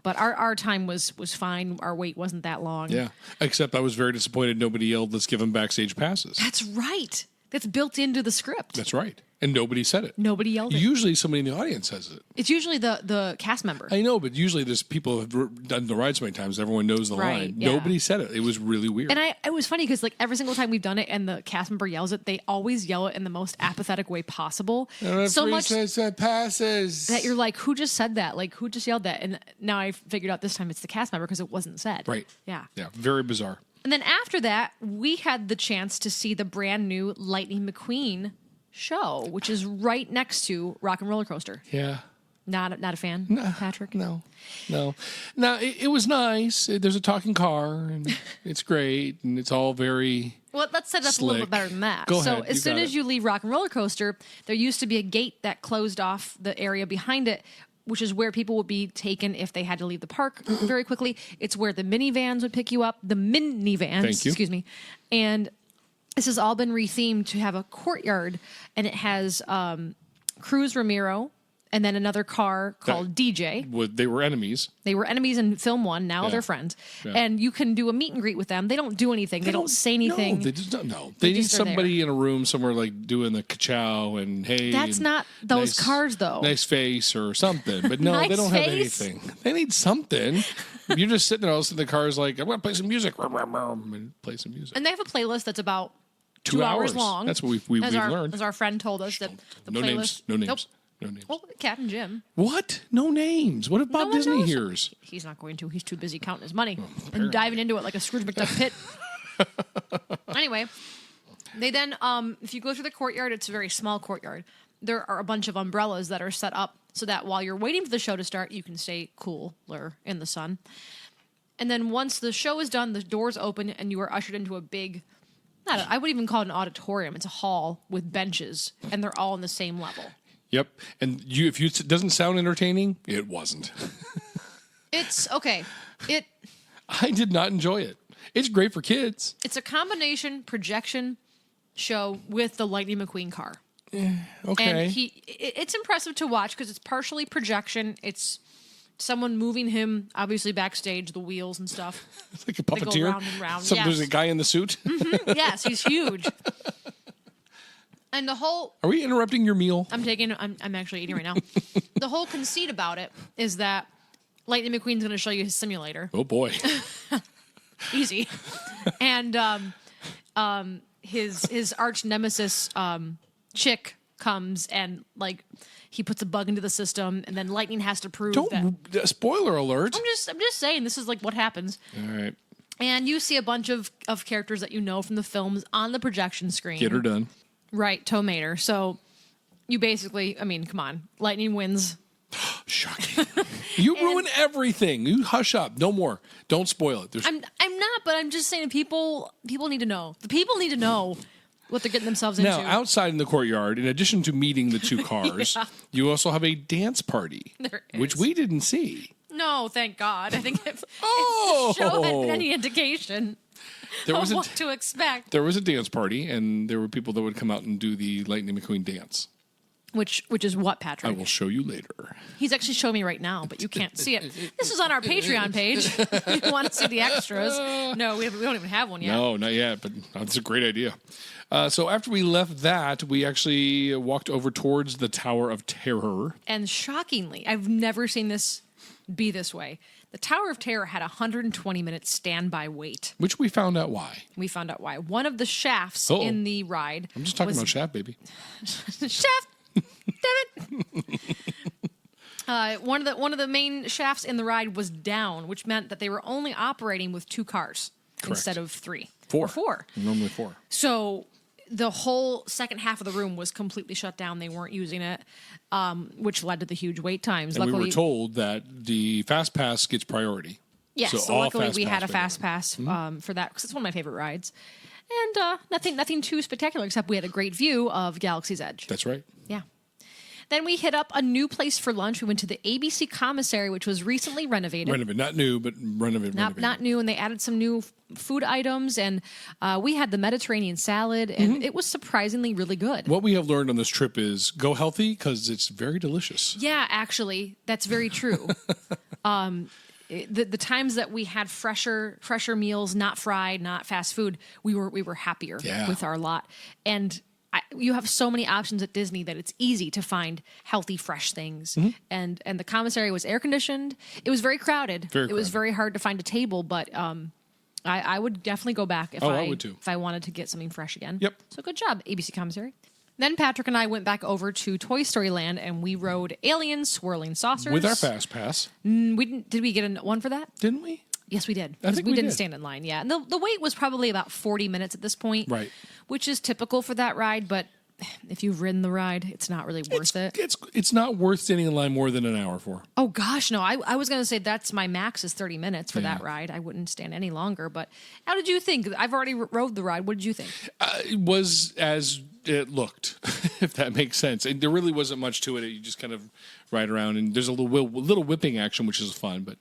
Speaker 1: But our time was fine. Our wait wasn't that long.
Speaker 2: Yeah, except I was very disappointed nobody yelled, "Let's give him backstage passes."
Speaker 1: That's right. That's built into the script.
Speaker 2: That's right. And nobody said it.
Speaker 1: Nobody yelled it.
Speaker 2: Usually somebody in the audience says it.
Speaker 1: It's usually the cast member.
Speaker 2: I know, but usually there's people who have done the ride so many times, everyone knows the
Speaker 1: Right,
Speaker 2: line.
Speaker 1: yeah.
Speaker 2: Nobody said it. It was really weird.
Speaker 1: And it was funny because every single time we've done it and the cast member yells it, they always yell it in the most apathetic way possible. So much
Speaker 2: passes.
Speaker 1: that you're like, who just said that? Like, who just yelled that? And now I figured out this time it's the cast member because it wasn't said.
Speaker 2: Right.
Speaker 1: Yeah.
Speaker 2: Yeah, very bizarre.
Speaker 1: And then after that, we had the chance to see the brand new Lightning McQueen show, which is right next to Rock and Roller Coaster.
Speaker 2: Yeah.
Speaker 1: Not a fan, Patrick?
Speaker 2: No. It was nice. There's a talking car, and it's great, and it's all very.
Speaker 1: Well, let's set it up a little
Speaker 2: Slick.
Speaker 1: bit better than that.
Speaker 2: Go
Speaker 1: so
Speaker 2: ahead,
Speaker 1: as
Speaker 2: you
Speaker 1: soon
Speaker 2: got
Speaker 1: as
Speaker 2: it.
Speaker 1: you leave Rock and Roller Coaster, there used to be a gate that closed off the area behind it, which is where people would be taken if they had to leave the park very quickly. It's where the minivans would pick you up. The minivans,
Speaker 2: Thank you.
Speaker 1: excuse me. And this has all been rethemed to have a courtyard, and it has Cruz Ramiro and then another car called DJ.
Speaker 2: They were enemies.
Speaker 1: They were enemies in film 1. Now
Speaker 2: Yeah.
Speaker 1: they're friends.
Speaker 2: Yeah.
Speaker 1: And you can do a meet and greet with them. They don't do anything. They don't say anything.
Speaker 2: No, they just don't. No, they need
Speaker 1: just are there.
Speaker 2: somebody in a room somewhere, like doing the ka-chow and hey.
Speaker 1: That's
Speaker 2: and
Speaker 1: not those cars, though.
Speaker 2: Nice face or something. But no, they
Speaker 1: Nice
Speaker 2: don't have
Speaker 1: face?
Speaker 2: anything. They need something. You're just sitting there, all of a sudden the car's like, I'm going to play some music. And play some music.
Speaker 1: And they have a playlist that's about 2
Speaker 2: 2
Speaker 1: hours
Speaker 2: hours.
Speaker 1: long.
Speaker 2: That's what we've learned.
Speaker 1: As our friend told us that the
Speaker 2: No
Speaker 1: playlist.
Speaker 2: names. No names.
Speaker 1: Nope.
Speaker 2: No names.
Speaker 1: Well, Captain Jim.
Speaker 2: What? No names. What if
Speaker 1: No
Speaker 2: Bob
Speaker 1: one
Speaker 2: Disney
Speaker 1: knows.
Speaker 2: hears?
Speaker 1: He's not going to. He's too busy counting his money
Speaker 2: apparently.
Speaker 1: and diving into it like a Scrooge McDuck pit. Anyway, they then, if you go through the courtyard, it's a very small courtyard. There are a bunch of umbrellas that are set up so that while you're waiting for the show to start, you can stay cooler in the sun. And then once the show is done, the doors open and you are ushered into a big, I would even call it an auditorium. It's a hall with benches, and they're all on the same level.
Speaker 2: Yep. And if it doesn't sound entertaining, it wasn't.
Speaker 1: It's okay.
Speaker 2: I did not enjoy it. It's great for kids.
Speaker 1: It's a combination projection show with the Lightning McQueen car.
Speaker 2: Okay.
Speaker 1: And it's impressive to watch because it's partially projection. It's someone moving him, obviously backstage, the wheels and stuff.
Speaker 2: It's like a
Speaker 1: go
Speaker 2: puppeteer.
Speaker 1: round and round,
Speaker 2: There's
Speaker 1: yes.
Speaker 2: a guy in the suit.
Speaker 1: Yes, he's huge. And the whole
Speaker 2: Are we interrupting your meal?
Speaker 1: I'm actually eating right now. The whole conceit about it is that Lightning McQueen's going to show you his simulator.
Speaker 2: Oh boy.
Speaker 1: Easy. And his arch nemesis chick comes and he puts a bug into the system, and then Lightning has to prove that.
Speaker 2: Spoiler alert.
Speaker 1: I'm just saying this is what happens.
Speaker 2: All right.
Speaker 1: And you see a bunch of characters that you know from the films on the projection screen.
Speaker 2: Get her done.
Speaker 1: Right, Tomater. So you basically, come on, Lightning wins.
Speaker 2: Shocking. You ruin everything. You hush up. No more. Don't spoil it.
Speaker 1: I'm not, but I'm just saying people need to know. The people need to know what they're getting themselves into.
Speaker 2: Now, outside in the courtyard, in addition to meeting the two cars, you also have a dance party, which we didn't see.
Speaker 1: No, thank God. I think if
Speaker 2: Oh!
Speaker 1: the show had been any indication of what to expect.
Speaker 2: There was a dance party, and there were people that would come out and do the Lightning McQueen dance.
Speaker 1: Which is what,
Speaker 2: I
Speaker 1: Patrick?
Speaker 2: will show you later.
Speaker 1: He's actually showing me right now, but you can't see it. This is on our Patreon page. If you want to see the extras. No, we don't even have one yet.
Speaker 2: No, not yet, but that's a great idea. So after we left that, we actually walked over towards the Tower of Terror.
Speaker 1: And shockingly, I've never seen this be this way. The Tower of Terror had a 120-minute standby wait.
Speaker 2: Which we found out why.
Speaker 1: We found out why. One of the shafts in the ride.
Speaker 2: I'm just talking about Shaft, baby.
Speaker 1: Shaft! Damn it! One of the main shafts in the ride was down, which meant that they were only operating with 2 cars instead of 3.
Speaker 2: 4.
Speaker 1: Or 4.
Speaker 2: Normally 4.
Speaker 1: So the whole second half of the room was completely shut down. They weren't using it, which led to the huge wait times.
Speaker 2: And luckily, we were told that the Fast Pass gets priority.
Speaker 1: Yes,
Speaker 2: so
Speaker 1: luckily we had a Fast Pass for that because it's one of my favorite rides. And nothing too spectacular, except we had a great view of Galaxy's Edge.
Speaker 2: That's right.
Speaker 1: Yeah. Then we hit up a new place for lunch. We went to the ABC Commissary, which was recently renovated.
Speaker 2: Not new, but renovated.
Speaker 1: Not new, and they added some new food items, and we had the Mediterranean salad, and it was surprisingly really good.
Speaker 2: What we have learned on this trip is go healthy because it's very delicious.
Speaker 1: Yeah, actually, that's very true. The times that we had fresher meals, not fried, not fast food, we were happier with our lot. And you have so many options at Disney that it's easy to find healthy, fresh things. And the commissary was air conditioned. It was very crowded. It was very hard to find a table, but I would definitely go back if
Speaker 2: I would too.
Speaker 1: If I wanted to get something fresh again.
Speaker 2: Yep.
Speaker 1: So good job, ABC Commissary. Then Patrick and I went back over to Toy Story Land, and we rode Alien Swirling Saucers.
Speaker 2: With our Fast Pass.
Speaker 1: We didn't. Did we get one for that?
Speaker 2: Didn't we?
Speaker 1: Yes, we did.
Speaker 2: I think
Speaker 1: we didn't
Speaker 2: did.
Speaker 1: stand in line. Yeah, and the wait was probably about 40 minutes at this point,
Speaker 2: right?
Speaker 1: Which is typical for that ride. But if you've ridden the ride, it's not really worth it.
Speaker 2: It's not worth standing in line more than an hour for.
Speaker 1: Oh gosh, no! I was going to say that's my max is 30 minutes for that ride. I wouldn't stand any longer. But how did you think? I've already rode the ride. What did you think?
Speaker 2: It was as it looked, if that makes sense. And there really wasn't much to it. You just kind of ride around, and there's a little whipping action, which is fun. But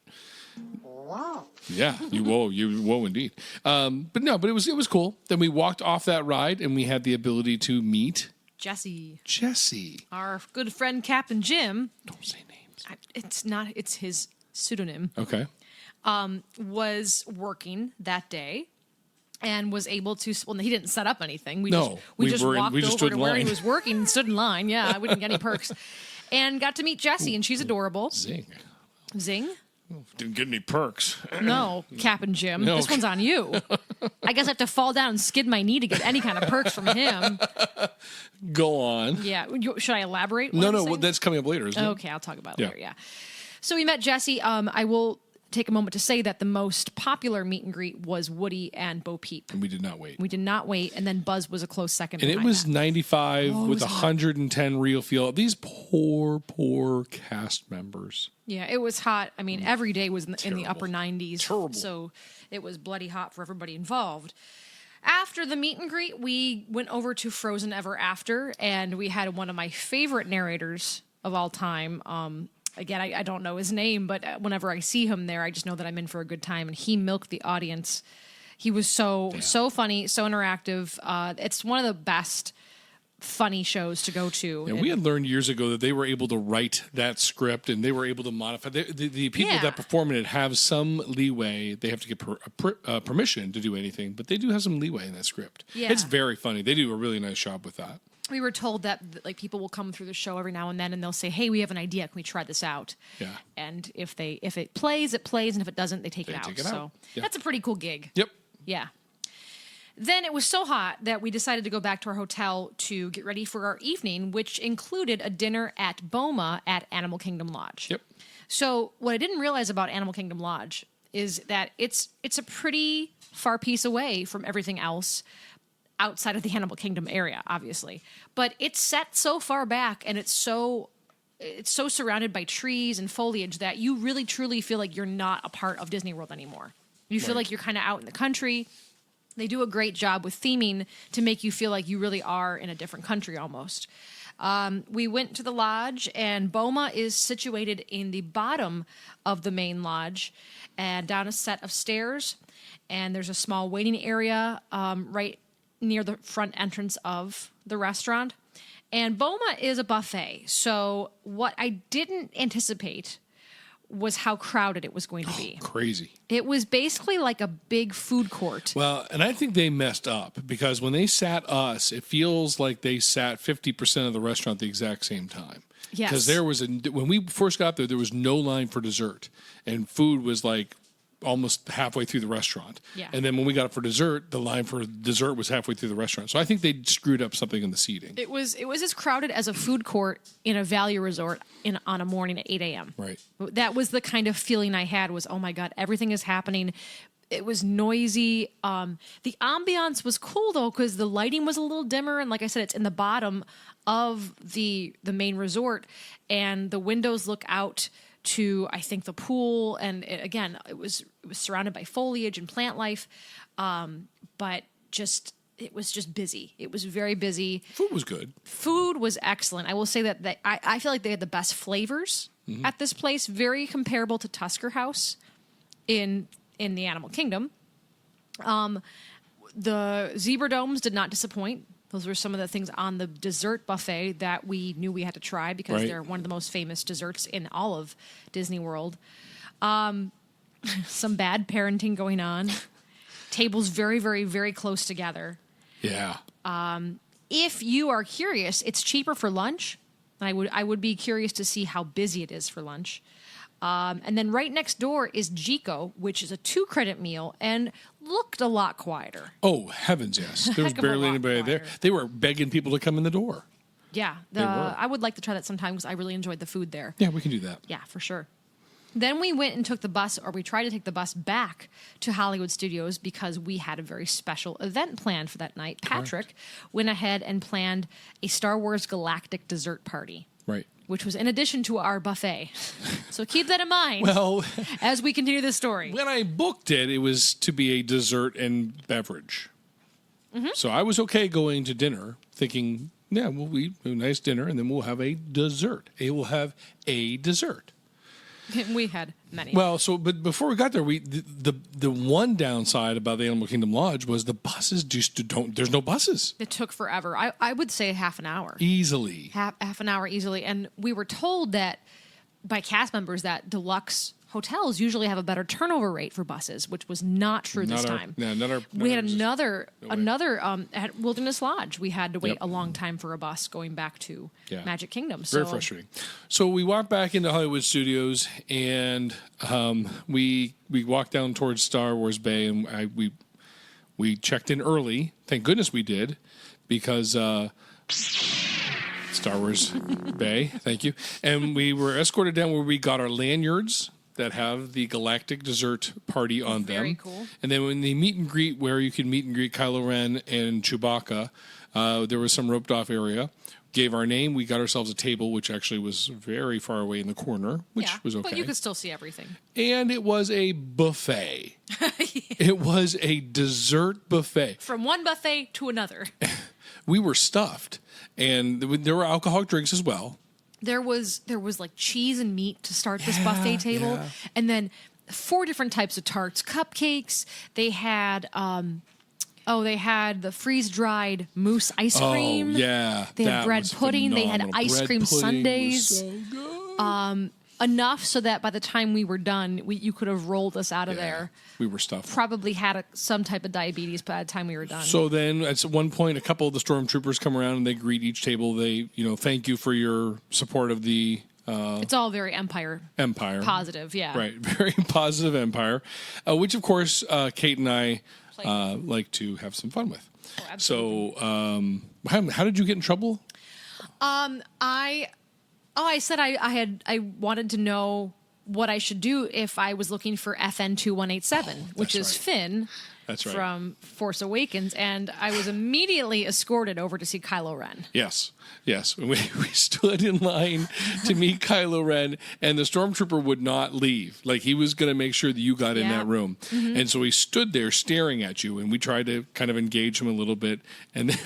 Speaker 2: yeah, you whoa indeed. But it was cool. Then we walked off that ride, and we had the ability to meet
Speaker 1: Jesse, our good friend Captain Jim.
Speaker 2: Don't say names.
Speaker 1: It's his pseudonym.
Speaker 2: Okay.
Speaker 1: Was working that day. And was able to. Well, he didn't set up anything. We just walked over to where he was working and stood in line. Yeah, we didn't get any perks, and got to meet Jessie, and she's adorable.
Speaker 2: Zing.
Speaker 1: Didn't
Speaker 2: get any perks.
Speaker 1: No, Captain Jim. No. This one's on you. I guess I have to fall down and skid my knee to get any kind of perks from him.
Speaker 2: Go on.
Speaker 1: Yeah. Should I elaborate?
Speaker 2: No. Well, that's coming up later, isn't it?
Speaker 1: Okay, I'll talk about it later. Yeah. So we met Jessie. I will take a moment to say that the most popular meet and greet was Woody and Bo Peep.
Speaker 2: And we did not wait.
Speaker 1: And then Buzz was a close second.
Speaker 2: And it was 95 with 110 real feel. These poor cast members.
Speaker 1: Yeah, it was hot. I mean, every day was in the upper 90s.
Speaker 2: Terrible.
Speaker 1: So it was bloody hot for everybody involved. After the meet and greet, we went over to Frozen Ever After, and we had one of my favorite narrators of all time. Again, I don't know his name, but whenever I see him there, I just know that I'm in for a good time. And he milked the audience. He was so funny, so interactive. It's one of the best funny shows to go to.
Speaker 2: And we had learned years ago that they were able to write that script and they were able to modify. The people that perform in it have some leeway. They have to get permission to do anything, but they do have some leeway in that script.
Speaker 1: Yeah.
Speaker 2: It's very funny. They do a really nice job with that.
Speaker 1: We were told that like people will come through the show every now and then, and they'll say, "Hey, we have an idea. Can we try this out?"
Speaker 2: Yeah.
Speaker 1: And if it plays, it plays, and if it doesn't, they take it out. So that's a pretty cool gig.
Speaker 2: Yep.
Speaker 1: Yeah. Then it was so hot that we decided to go back to our hotel to get ready for our evening, which included a dinner at Boma at Animal Kingdom Lodge.
Speaker 2: Yep.
Speaker 1: So what I didn't realize about Animal Kingdom Lodge is that it's a pretty far piece away from everything else outside of the Animal Kingdom area, obviously. But it's set so far back, and it's so surrounded by trees and foliage that you really truly feel like you're not a part of Disney World anymore. You feel like you're kind of out in the country. They do a great job with theming to make you feel like you really are in a different country almost. We went to the lodge, and Boma is situated in the bottom of the main lodge and down a set of stairs. And there's a small waiting area right near the front entrance of the restaurant. And Boma is a buffet. So what I didn't anticipate was how crowded it was going to be.
Speaker 2: Crazy.
Speaker 1: It was basically like a big food court.
Speaker 2: Well, and I think they messed up because when they sat us, it feels like they sat 50% of the restaurant at the exact same time.
Speaker 1: Yes.
Speaker 2: Because when we first got there was no line for dessert, and food was like almost halfway through the restaurant.
Speaker 1: Yeah.
Speaker 2: And then when we got it for dessert, the line for dessert was halfway through the restaurant. So I think they screwed up something in the seating.
Speaker 1: It was as crowded as a food court in a value resort on a morning at 8 a.m.
Speaker 2: Right.
Speaker 1: That was the kind of feeling I had was, oh my God, everything is happening. It was noisy. The ambiance was cool though, because the lighting was a little dimmer. And like I said, it's in the bottom of the main resort, and the windows look out to, I think, the pool, and it was surrounded by foliage and plant life, but it was just busy. It was very busy.
Speaker 2: Food was good.
Speaker 1: Food was excellent. I will say that I feel like they had the best flavors at this place, very comparable to Tusker House in the Animal Kingdom. The zebra domes did not disappoint. Those were some of the things on the dessert buffet that we knew we had to try because
Speaker 2: Right.
Speaker 1: they're one of the most famous desserts in all of Disney World. Some bad parenting going on. Tables very, very, very close together.
Speaker 2: Yeah.
Speaker 1: If you are curious, it's cheaper for lunch. I would be curious to see how busy it is for lunch. And then right next door is Jico, which is a 2-credit meal and looked a lot quieter.
Speaker 2: Oh, heavens, yes. There was
Speaker 1: Heck of a
Speaker 2: barely
Speaker 1: lot
Speaker 2: anybody there.
Speaker 1: quieter.
Speaker 2: They were begging people to come in the door.
Speaker 1: Yeah,
Speaker 2: were.
Speaker 1: I would like to try that sometime because I really enjoyed the food there.
Speaker 2: Yeah, we can do that.
Speaker 1: Yeah, for sure. Then we went and took the bus, or we tried to take the bus back to Hollywood Studios because we had a very special event planned for that night. Patrick went ahead and planned a Star Wars Galactic dessert party.
Speaker 2: Right.
Speaker 1: Which was in addition to our buffet. So keep that in mind
Speaker 2: Well,
Speaker 1: as we continue this story.
Speaker 2: when I booked it, it was to be a dessert and beverage.
Speaker 1: Mm-hmm.
Speaker 2: So I was okay going to dinner thinking, yeah, we'll eat a nice dinner and then we'll have a dessert. We'll have a dessert.
Speaker 1: We had many.
Speaker 2: Well, but before we got there, the one downside about the Animal Kingdom Lodge was the buses just don't. There's no buses.
Speaker 1: It took forever. I would say half an hour.
Speaker 2: Easily.
Speaker 1: Half an hour easily. And we were told that by cast members that deluxe hotels usually have a better turnover rate for buses, which was not true this time. We had another at Wilderness Lodge. We had to wait
Speaker 2: Yep.
Speaker 1: a long time for a bus going back to
Speaker 2: Yeah.
Speaker 1: Magic Kingdom.
Speaker 2: Very frustrating. So we walked back into Hollywood Studios, and we walked down towards Star Wars Bay, and we checked in early. Thank goodness we did, because Star Wars Bay. Thank you. And we were escorted down where we got our lanyards that have the Galactic dessert party on them.
Speaker 1: Very cool.
Speaker 2: And then when the meet and greet, where you can meet and greet Kylo Ren and Chewbacca, there was some roped off area. Gave our name. We got ourselves a table, which actually was very far away in the corner, which was okay.
Speaker 1: But you could still see everything.
Speaker 2: And it was a buffet. It was a dessert buffet.
Speaker 1: From one buffet to another.
Speaker 2: We were stuffed. And there were alcoholic drinks as well.
Speaker 1: There was like cheese and meat to start this buffet table,
Speaker 2: yeah.
Speaker 1: and then 4 different types of tarts, cupcakes. They had the freeze dried mousse ice cream.
Speaker 2: Oh, yeah.
Speaker 1: They had
Speaker 2: that
Speaker 1: bread
Speaker 2: was
Speaker 1: pudding. They had
Speaker 2: phenomenal.
Speaker 1: ice
Speaker 2: Bread
Speaker 1: cream
Speaker 2: pudding
Speaker 1: sundaes.
Speaker 2: was so good.
Speaker 1: Enough so that by the time we were done, you could have rolled us out of
Speaker 2: Yeah,
Speaker 1: there.
Speaker 2: we were stuffed.
Speaker 1: Probably had some type of diabetes by the time we were done.
Speaker 2: So then at one point, a couple of the stormtroopers come around and they greet each table. They, thank you for your support of the
Speaker 1: it's all very Empire positive, yeah.
Speaker 2: Right. Very positive Empire, which, of course, Kate and I like to have some fun with.
Speaker 1: Oh, absolutely.
Speaker 2: So how did you get in trouble?
Speaker 1: I said I wanted to know what I should do if I was looking for FN2187, which is
Speaker 2: right.
Speaker 1: Finn
Speaker 2: That's right.
Speaker 1: from Force Awakens, and I was immediately escorted over to see Kylo Ren.
Speaker 2: Yes. We stood in line to meet Kylo Ren, and the stormtrooper would not leave. Like, he was going to make sure that you got in
Speaker 1: Yeah.
Speaker 2: that room. And so he stood there staring at you, and we tried to kind of engage him a little bit. And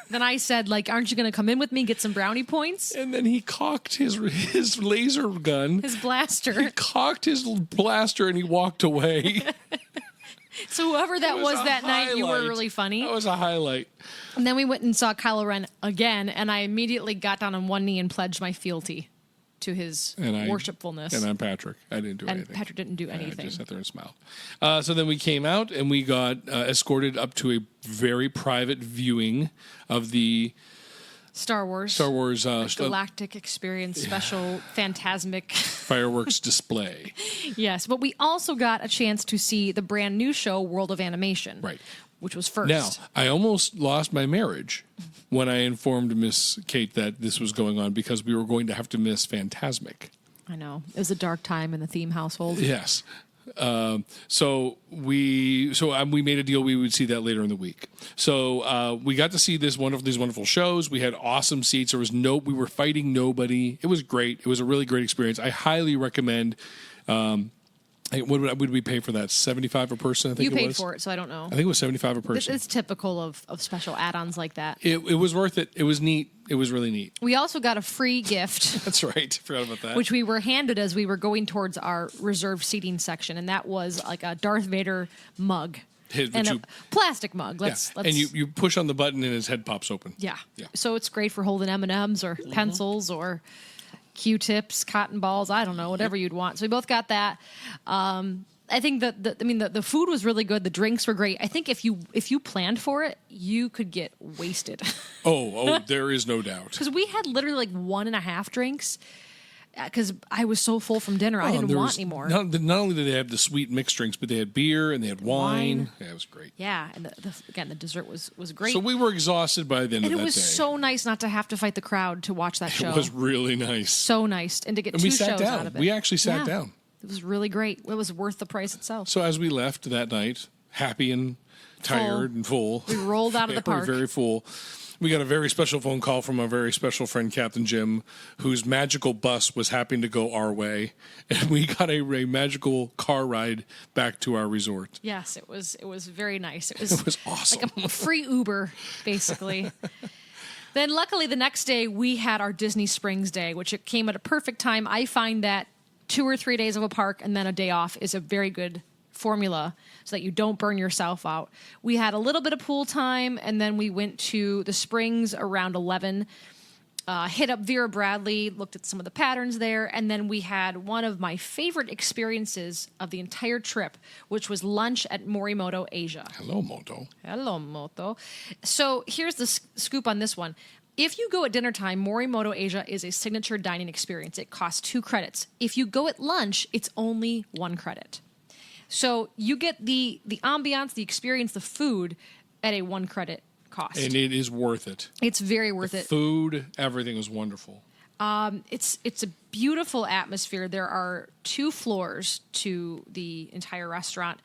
Speaker 1: Then I said, like, aren't you going to come in with me, get some brownie points?
Speaker 2: and then he cocked his laser gun.
Speaker 1: His blaster.
Speaker 2: Cocked his blaster, and he walked away.
Speaker 1: So whoever that was
Speaker 2: a
Speaker 1: that night, you were
Speaker 2: highlight.
Speaker 1: really funny.
Speaker 2: That was a highlight.
Speaker 1: And then we went and saw Kylo Ren again, and I immediately got down on one knee and pledged my fealty to his worshipfulness.
Speaker 2: And I'm Patrick. I didn't do
Speaker 1: And
Speaker 2: anything.
Speaker 1: Patrick didn't do
Speaker 2: I
Speaker 1: anything.
Speaker 2: just sat there and smiled. So then we came out and we got escorted up to a very private viewing of the
Speaker 1: Star Wars Galactic Experience special phantasmic.
Speaker 2: fireworks display.
Speaker 1: Yes, but we also got a chance to see the brand new show World of Animation.
Speaker 2: Right.
Speaker 1: Which was first.
Speaker 2: Now, I almost lost my marriage when I informed Miss Kate that this was going on because we were going to have to miss Phantasmic.
Speaker 1: I know. It was a dark time in the theme household.
Speaker 2: Yes. So we made a deal we would see that later in the week. So we got to see these wonderful shows. We had awesome seats. We were fighting nobody. It was great. It was a really great experience. I highly recommend. What would we pay for that? $75 a person. I think
Speaker 1: You
Speaker 2: it
Speaker 1: paid
Speaker 2: was.
Speaker 1: for it, so I don't know.
Speaker 2: I think it was $75 a person.
Speaker 1: It's typical of special add-ons like that.
Speaker 2: It was worth it. It was neat. It was really neat.
Speaker 1: We also got a free gift.
Speaker 2: That's right. Forgot about that.
Speaker 1: Which we were handed as we were going towards our reserved seating section, and that was like a Darth Vader mug. And a plastic mug. Let's
Speaker 2: and you push on the button and his head pops open.
Speaker 1: Yeah. So it's great for holding M&Ms or pencils or Q-tips, cotton balls, I don't know, whatever you'd want. So we both got that. I think the food was really good. The drinks were great. I think if you planned for it, you could get wasted.
Speaker 2: Oh, there is no doubt.
Speaker 1: Because we had literally like 1.5 drinks. Because I was so full from dinner, I didn't want any more.
Speaker 2: Not only did they have the sweet mixed drinks, but they had beer and they had wine. Yeah, it was great.
Speaker 1: Yeah, and the dessert was great.
Speaker 2: So we were exhausted by the end of that day.
Speaker 1: And it was so nice not to have to fight the crowd to watch that show.
Speaker 2: It was really nice.
Speaker 1: So nice. And to get
Speaker 2: And
Speaker 1: two
Speaker 2: we sat
Speaker 1: shows
Speaker 2: down.
Speaker 1: out of it.
Speaker 2: We actually sat down.
Speaker 1: It was really great. It was worth the price itself.
Speaker 2: So as we left that night, happy and tired and full.
Speaker 1: We rolled out of the park.
Speaker 2: Very full. We got a very special phone call from a very special friend, Captain Jim, whose magical bus was happening to go our way, and we got a magical car ride back to our resort.
Speaker 1: Yes, it was very nice. It
Speaker 2: was awesome.
Speaker 1: Like a free Uber, basically. Then luckily the next day we had our Disney Springs day, which it came at a perfect time. I find that 2 or 3 days of a park and then a day off is a very good formula so that you don't burn yourself out. We had a little bit of pool time, and then we went to the Springs around 11, hit up Vera Bradley, looked at some of the patterns there, and then we had one of my favorite experiences of the entire trip, which was lunch at Morimoto Asia.
Speaker 2: Hello, Moto.
Speaker 1: Hello, Moto. So here's the scoop on this one. If you go at dinner time, Morimoto Asia is a signature dining experience. It costs 2 credits. If you go at lunch, it's only 1 credit. So you get the ambiance, the experience, the food at a 1 credit cost.
Speaker 2: And it is worth it.
Speaker 1: It's very worth it.
Speaker 2: Food, everything was wonderful.
Speaker 1: It's a beautiful atmosphere. There are 2 floors to the entire restaurant.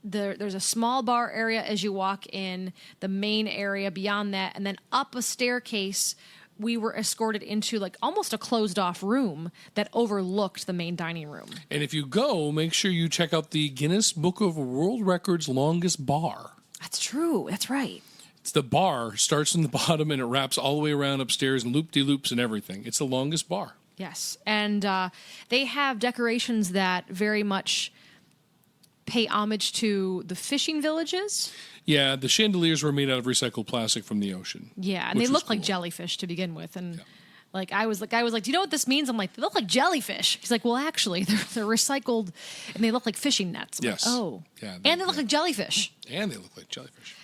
Speaker 1: There's a small bar area as you walk in, the main area beyond that, and then up a staircase. We were escorted into like almost a closed off room that overlooked the main dining room.
Speaker 2: And if you go, make sure you check out the Guinness Book of World Records longest bar.
Speaker 1: That's true. That's right.
Speaker 2: It's the bar, starts in the bottom and it wraps all the way around upstairs and loop-de-loops and everything. It's the longest bar.
Speaker 1: Yes. And they have decorations that very much pay homage to the fishing villages.
Speaker 2: Yeah, the chandeliers were made out of recycled plastic from the ocean.
Speaker 1: Yeah, and they look like jellyfish to begin with. And like I was like, do you know what this means? I'm like, they look like jellyfish. He's like, well, actually, they're recycled and they look like fishing nets. I'm
Speaker 2: yes.
Speaker 1: Like, oh.
Speaker 2: Yeah.
Speaker 1: And they look like jellyfish.
Speaker 2: And they look like jellyfish.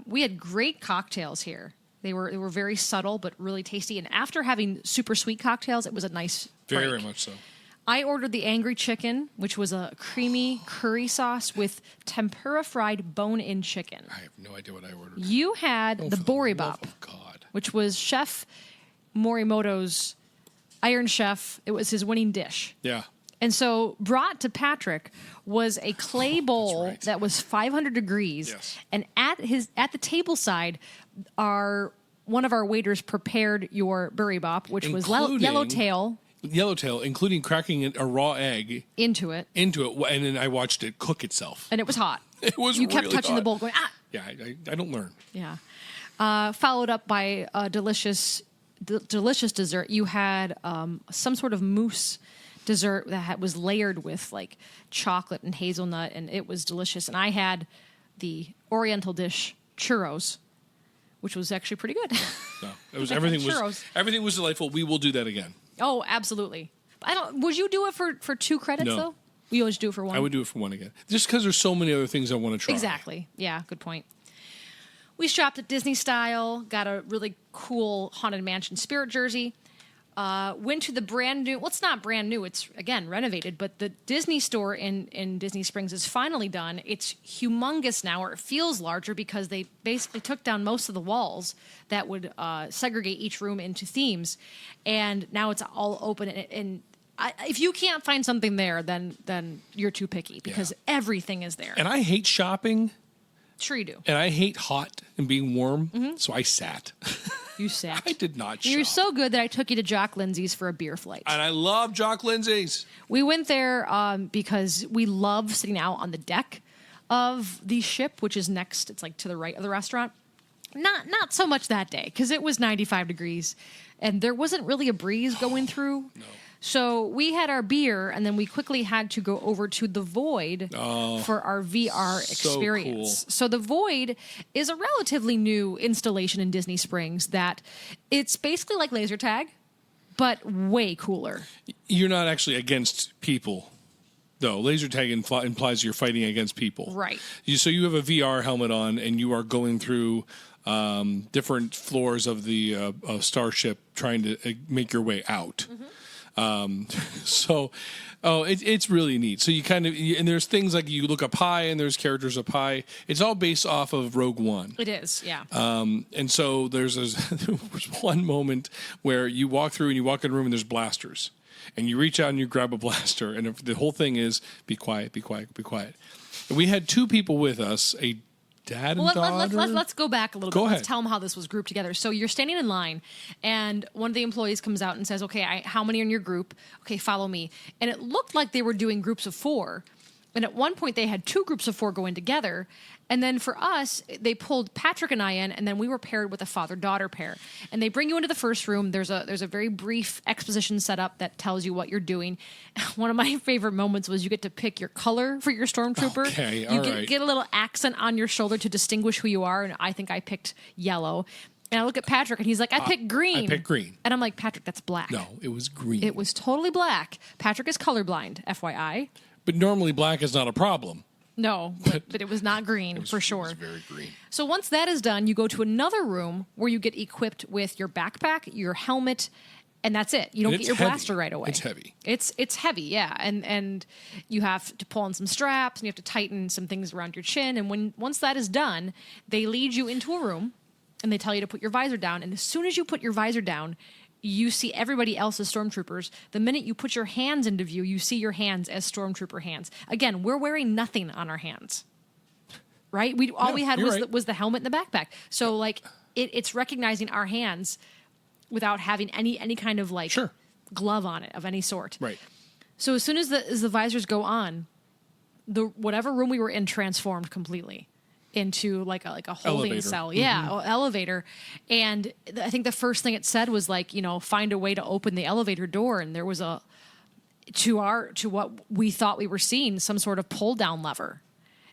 Speaker 1: We had great cocktails here. They were very subtle but really tasty. And after having super sweet cocktails, it was a nice break.
Speaker 2: Very much so.
Speaker 1: I ordered the Angry Chicken, which was a creamy curry sauce with tempura fried bone-in chicken.
Speaker 2: I have no idea what I ordered.
Speaker 1: You had the Boribop,
Speaker 2: God.
Speaker 1: which was Chef Morimoto's Iron Chef. It was his winning dish.
Speaker 2: Yeah.
Speaker 1: And so brought to Patrick was a clay bowl
Speaker 2: right.
Speaker 1: that was 500 degrees.
Speaker 2: Yes.
Speaker 1: And at the table side, one of our waiters prepared your Burry Bop, which was yellowtail.
Speaker 2: Yellowtail, including cracking a raw egg
Speaker 1: into it,
Speaker 2: and then I watched it cook itself.
Speaker 1: And it was hot.
Speaker 2: It was
Speaker 1: You
Speaker 2: really
Speaker 1: kept touching
Speaker 2: hot.
Speaker 1: the bowl going, ah!
Speaker 2: Yeah, I don't learn.
Speaker 1: Yeah. Followed up by a delicious dessert. You had some sort of mousse dessert that was layered with like chocolate and hazelnut, and it was delicious. And I had the Oriental dish churros, which was actually pretty good.
Speaker 2: No, it was everything was delightful. We will do that again.
Speaker 1: Oh, absolutely. Would you do it for 2 credits
Speaker 2: No.
Speaker 1: though? We always do it for 1.
Speaker 2: I would do it for 1 again, just because there's so many other things I want to try.
Speaker 1: Exactly. Yeah, good point. We shopped at Disney Style, got a really cool Haunted Mansion Spirit jersey. Went to the brand new, well, it's not brand new, it's, again, renovated, but the Disney store in Disney Springs is finally done. It's humongous now, or it feels larger, because they basically took down most of the walls that would segregate each room into themes, and now it's all open. And if you can't find something there, then you're too picky, because everything is there.
Speaker 2: And I hate shopping.
Speaker 1: Sure you do.
Speaker 2: And I hate hot and being warm, so I sat.
Speaker 1: You sat.
Speaker 2: I did not shop.
Speaker 1: You're so good that I took you to Jock Lindsay's for a beer flight.
Speaker 2: And I love Jock Lindsay's.
Speaker 1: We went there because we love sitting out on the deck of the ship, which is next. It's like to the right of the restaurant. Not so much that day, because it was 95 degrees, and there wasn't really a breeze going through. No. So we had our beer, and then we quickly had to go over to the Void for our VR experience.
Speaker 2: Cool.
Speaker 1: So the Void is a relatively new installation in Disney Springs that it's basically like laser tag, but way cooler.
Speaker 2: You're not actually against people, though. Laser tag implies you're fighting against people.
Speaker 1: Right.
Speaker 2: So you have a VR helmet on, and you are going through different floors of the starship trying to make your way out. Mm-hmm. It's really neat. So you and there's things like you look up high and there's characters up high. It's all based off of Rogue One.
Speaker 1: It is, yeah.
Speaker 2: And so there was one moment where you walk through and you walk in a room and there's blasters. And you reach out and you grab a blaster. And the whole thing is, be quiet, be quiet, be quiet. And we had 2 people with us, a dad and daughter.
Speaker 1: Let's go back a little bit.
Speaker 2: Go ahead.
Speaker 1: Let's tell them how this was grouped together. So you're standing in line, and one of the employees comes out and says, okay, how many are in your group? Okay, follow me. And it looked like they were doing groups of 4. And at one point, they had 2 groups of 4 going together. And then for us, they pulled Patrick and I in, and then we were paired with a father-daughter pair. And they bring you into the first room. There's a very brief exposition setup that tells you what you're doing. One of my favorite moments was you get to pick your color for your stormtrooper.
Speaker 2: Okay,
Speaker 1: you
Speaker 2: all right.
Speaker 1: get a little accent on your shoulder to distinguish who you are, and I think I picked yellow. And I look at Patrick, and he's like, I picked green.
Speaker 2: I picked green.
Speaker 1: And I'm like, Patrick, that's black.
Speaker 2: No, it was green.
Speaker 1: It was totally black. Patrick is colorblind, FYI.
Speaker 2: But normally black is not a problem.
Speaker 1: No, but it was not green, for sure.
Speaker 2: It was very green.
Speaker 1: So once that is done, you go to another room where you get equipped with your backpack, your helmet, and that's it. You don't get your blaster right away.
Speaker 2: It's heavy.
Speaker 1: It's heavy, yeah. And you have to pull on some straps, and you have to tighten some things around your chin. And once that is done, they lead you into a room, and they tell you to put your visor down. And as soon as you put your visor down, you see everybody else as stormtroopers. The minute you put your hands into view, you see your hands as stormtrooper hands. Again, we're wearing nothing on our hands, right? All we had was the helmet and the backpack. So like it's recognizing our hands without having any kind of like glove on it of any sort.
Speaker 2: Right.
Speaker 1: So as soon as the visors go on, whatever room we were in transformed completely into like a holding
Speaker 2: elevator.
Speaker 1: cell. Yeah, elevator. And I think the first thing it said was like, find a way to open the elevator door. And there was to what we thought we were seeing, some sort of pull down lever.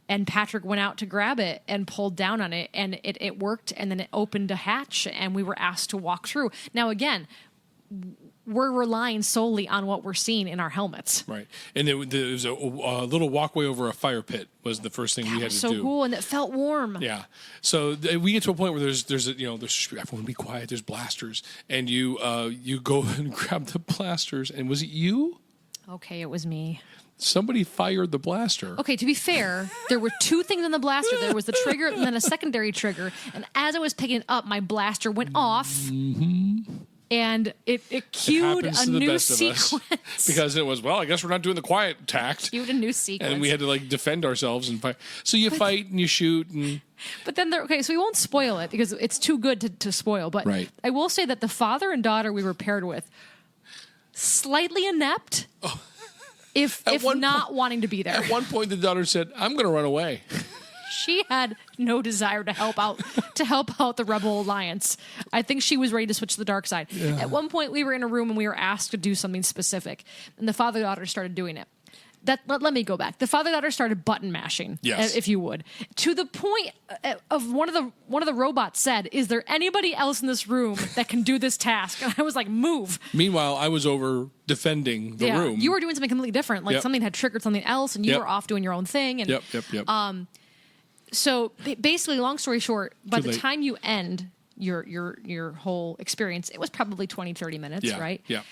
Speaker 1: And Patrick went out to grab it and pulled down on it, and it worked, and then it opened a hatch, and we were asked to walk through. Now again, we're relying solely on what we're seeing in our helmets.
Speaker 2: Right. And there was a little walkway over a fire pit was the first thing we had to do.
Speaker 1: So cool, and it felt warm.
Speaker 2: Yeah. So we get to a point where there's everyone be quiet, there's blasters, and you go and grab the blasters, and was it you?
Speaker 1: Okay, it was me.
Speaker 2: Somebody fired the blaster.
Speaker 1: Okay, to be fair, there were 2 things on the blaster. There was the trigger and then a secondary trigger. And as I was picking it up, my blaster went off And it cued
Speaker 2: happens
Speaker 1: a
Speaker 2: to the
Speaker 1: new
Speaker 2: best of us.
Speaker 1: sequence.
Speaker 2: Because it was, well, I guess we're not doing the quiet tact.
Speaker 1: Cued a new sequence.
Speaker 2: And we had to like defend ourselves and fight. So you fight and you shoot and
Speaker 1: But then okay, so we won't spoil it because it's too good to spoil. But
Speaker 2: Right.
Speaker 1: I will say that the father and daughter we were paired with, slightly inept, if
Speaker 2: one
Speaker 1: not wanting to be there.
Speaker 2: at one point the daughter said, I'm going to run away.
Speaker 1: She had no desire to help out the Rebel Alliance. I think she was ready to switch to the dark side. Yeah. At one point, we were in a room and we were asked to do something specific, and the father-daughter started doing it. Let me go back. The father-daughter started button mashing,
Speaker 2: yes.
Speaker 1: if you would, to the point of one of the robots said, "Is there anybody else in this room that can do this task?" And I was like, "Move."
Speaker 2: Meanwhile, I was over defending the room.
Speaker 1: You were doing something completely different, like something had triggered something else, and you were off doing your own thing. And
Speaker 2: Yep.
Speaker 1: So basically, long story short, by
Speaker 2: Too
Speaker 1: the
Speaker 2: late.
Speaker 1: time you end your whole experience, it was probably 20, 30 minutes, right?
Speaker 2: Yeah.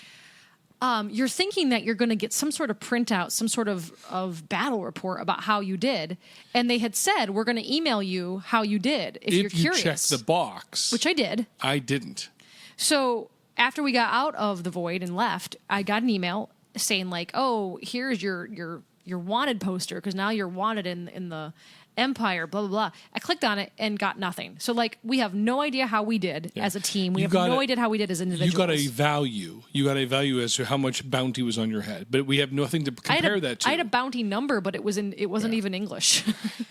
Speaker 1: You're thinking that you're going to get some sort of printout, some sort of battle report about how you did. And they had said, we're going to email you how you did if you're curious.
Speaker 2: Check the box.
Speaker 1: Which I did.
Speaker 2: I didn't.
Speaker 1: So after we got out of the void and left, I got an email saying like, oh, here's your wanted poster because now you're wanted in the Empire, blah, blah, blah. I clicked on it and got nothing. So, like, we have no idea how we did as a team. We have no idea how we did as individuals.
Speaker 2: You got a value. You got a value as to how much bounty was on your head. But we have nothing to compare that to.
Speaker 1: I had a bounty number, but it wasn't even English.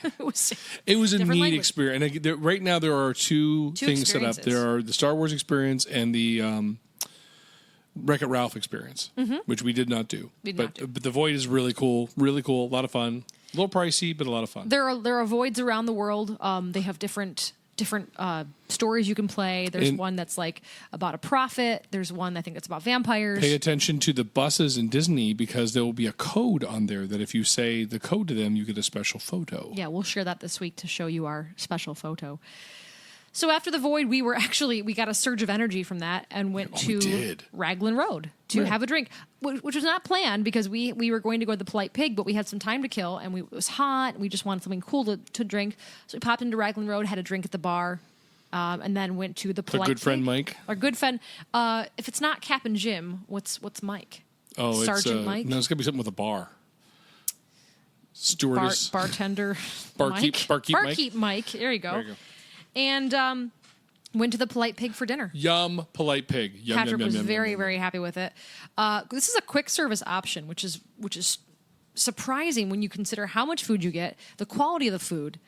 Speaker 2: it was a neat
Speaker 1: language.
Speaker 2: experience. And right now there are two things set up. There are the Star Wars experience and the Wreck-It Ralph experience, which we did not do. But the Void is really cool, a lot of fun. A little pricey, but a lot of fun.
Speaker 1: There are voids around the world. They have different stories you can play. There's one that's like about a prophet. There's one I think that's about vampires.
Speaker 2: Pay attention to the buses in Disney because there will be a code on there that if you say the code to them, you get a special photo.
Speaker 1: Yeah, we'll share that this week to show you our special photo. So after the Void, we got a surge of energy from that and went to Raglan Road to have a drink, which was not planned because we were going to go to the Polite Pig, but we had some time to kill and it was hot and we just wanted something cool to drink. So we popped into Raglan Road, had a drink at the bar, and then went to the Polite Pig.
Speaker 2: Our good friend Mike.
Speaker 1: Our good friend. If it's not Captain Jim, what's Mike?
Speaker 2: Oh,
Speaker 1: Sergeant Mike?
Speaker 2: No, it's got to be something with a bar. Stewardess.
Speaker 1: Bartender.
Speaker 2: Barkeep
Speaker 1: Mike. There you go. And went to the Polite Pig for dinner.
Speaker 2: Yum, Polite Pig. Yum,
Speaker 1: Patrick
Speaker 2: yum,
Speaker 1: was
Speaker 2: yum,
Speaker 1: very,
Speaker 2: yum,
Speaker 1: very happy with it. This is a quick service option, which is surprising when you consider how much food you get, the quality of the food,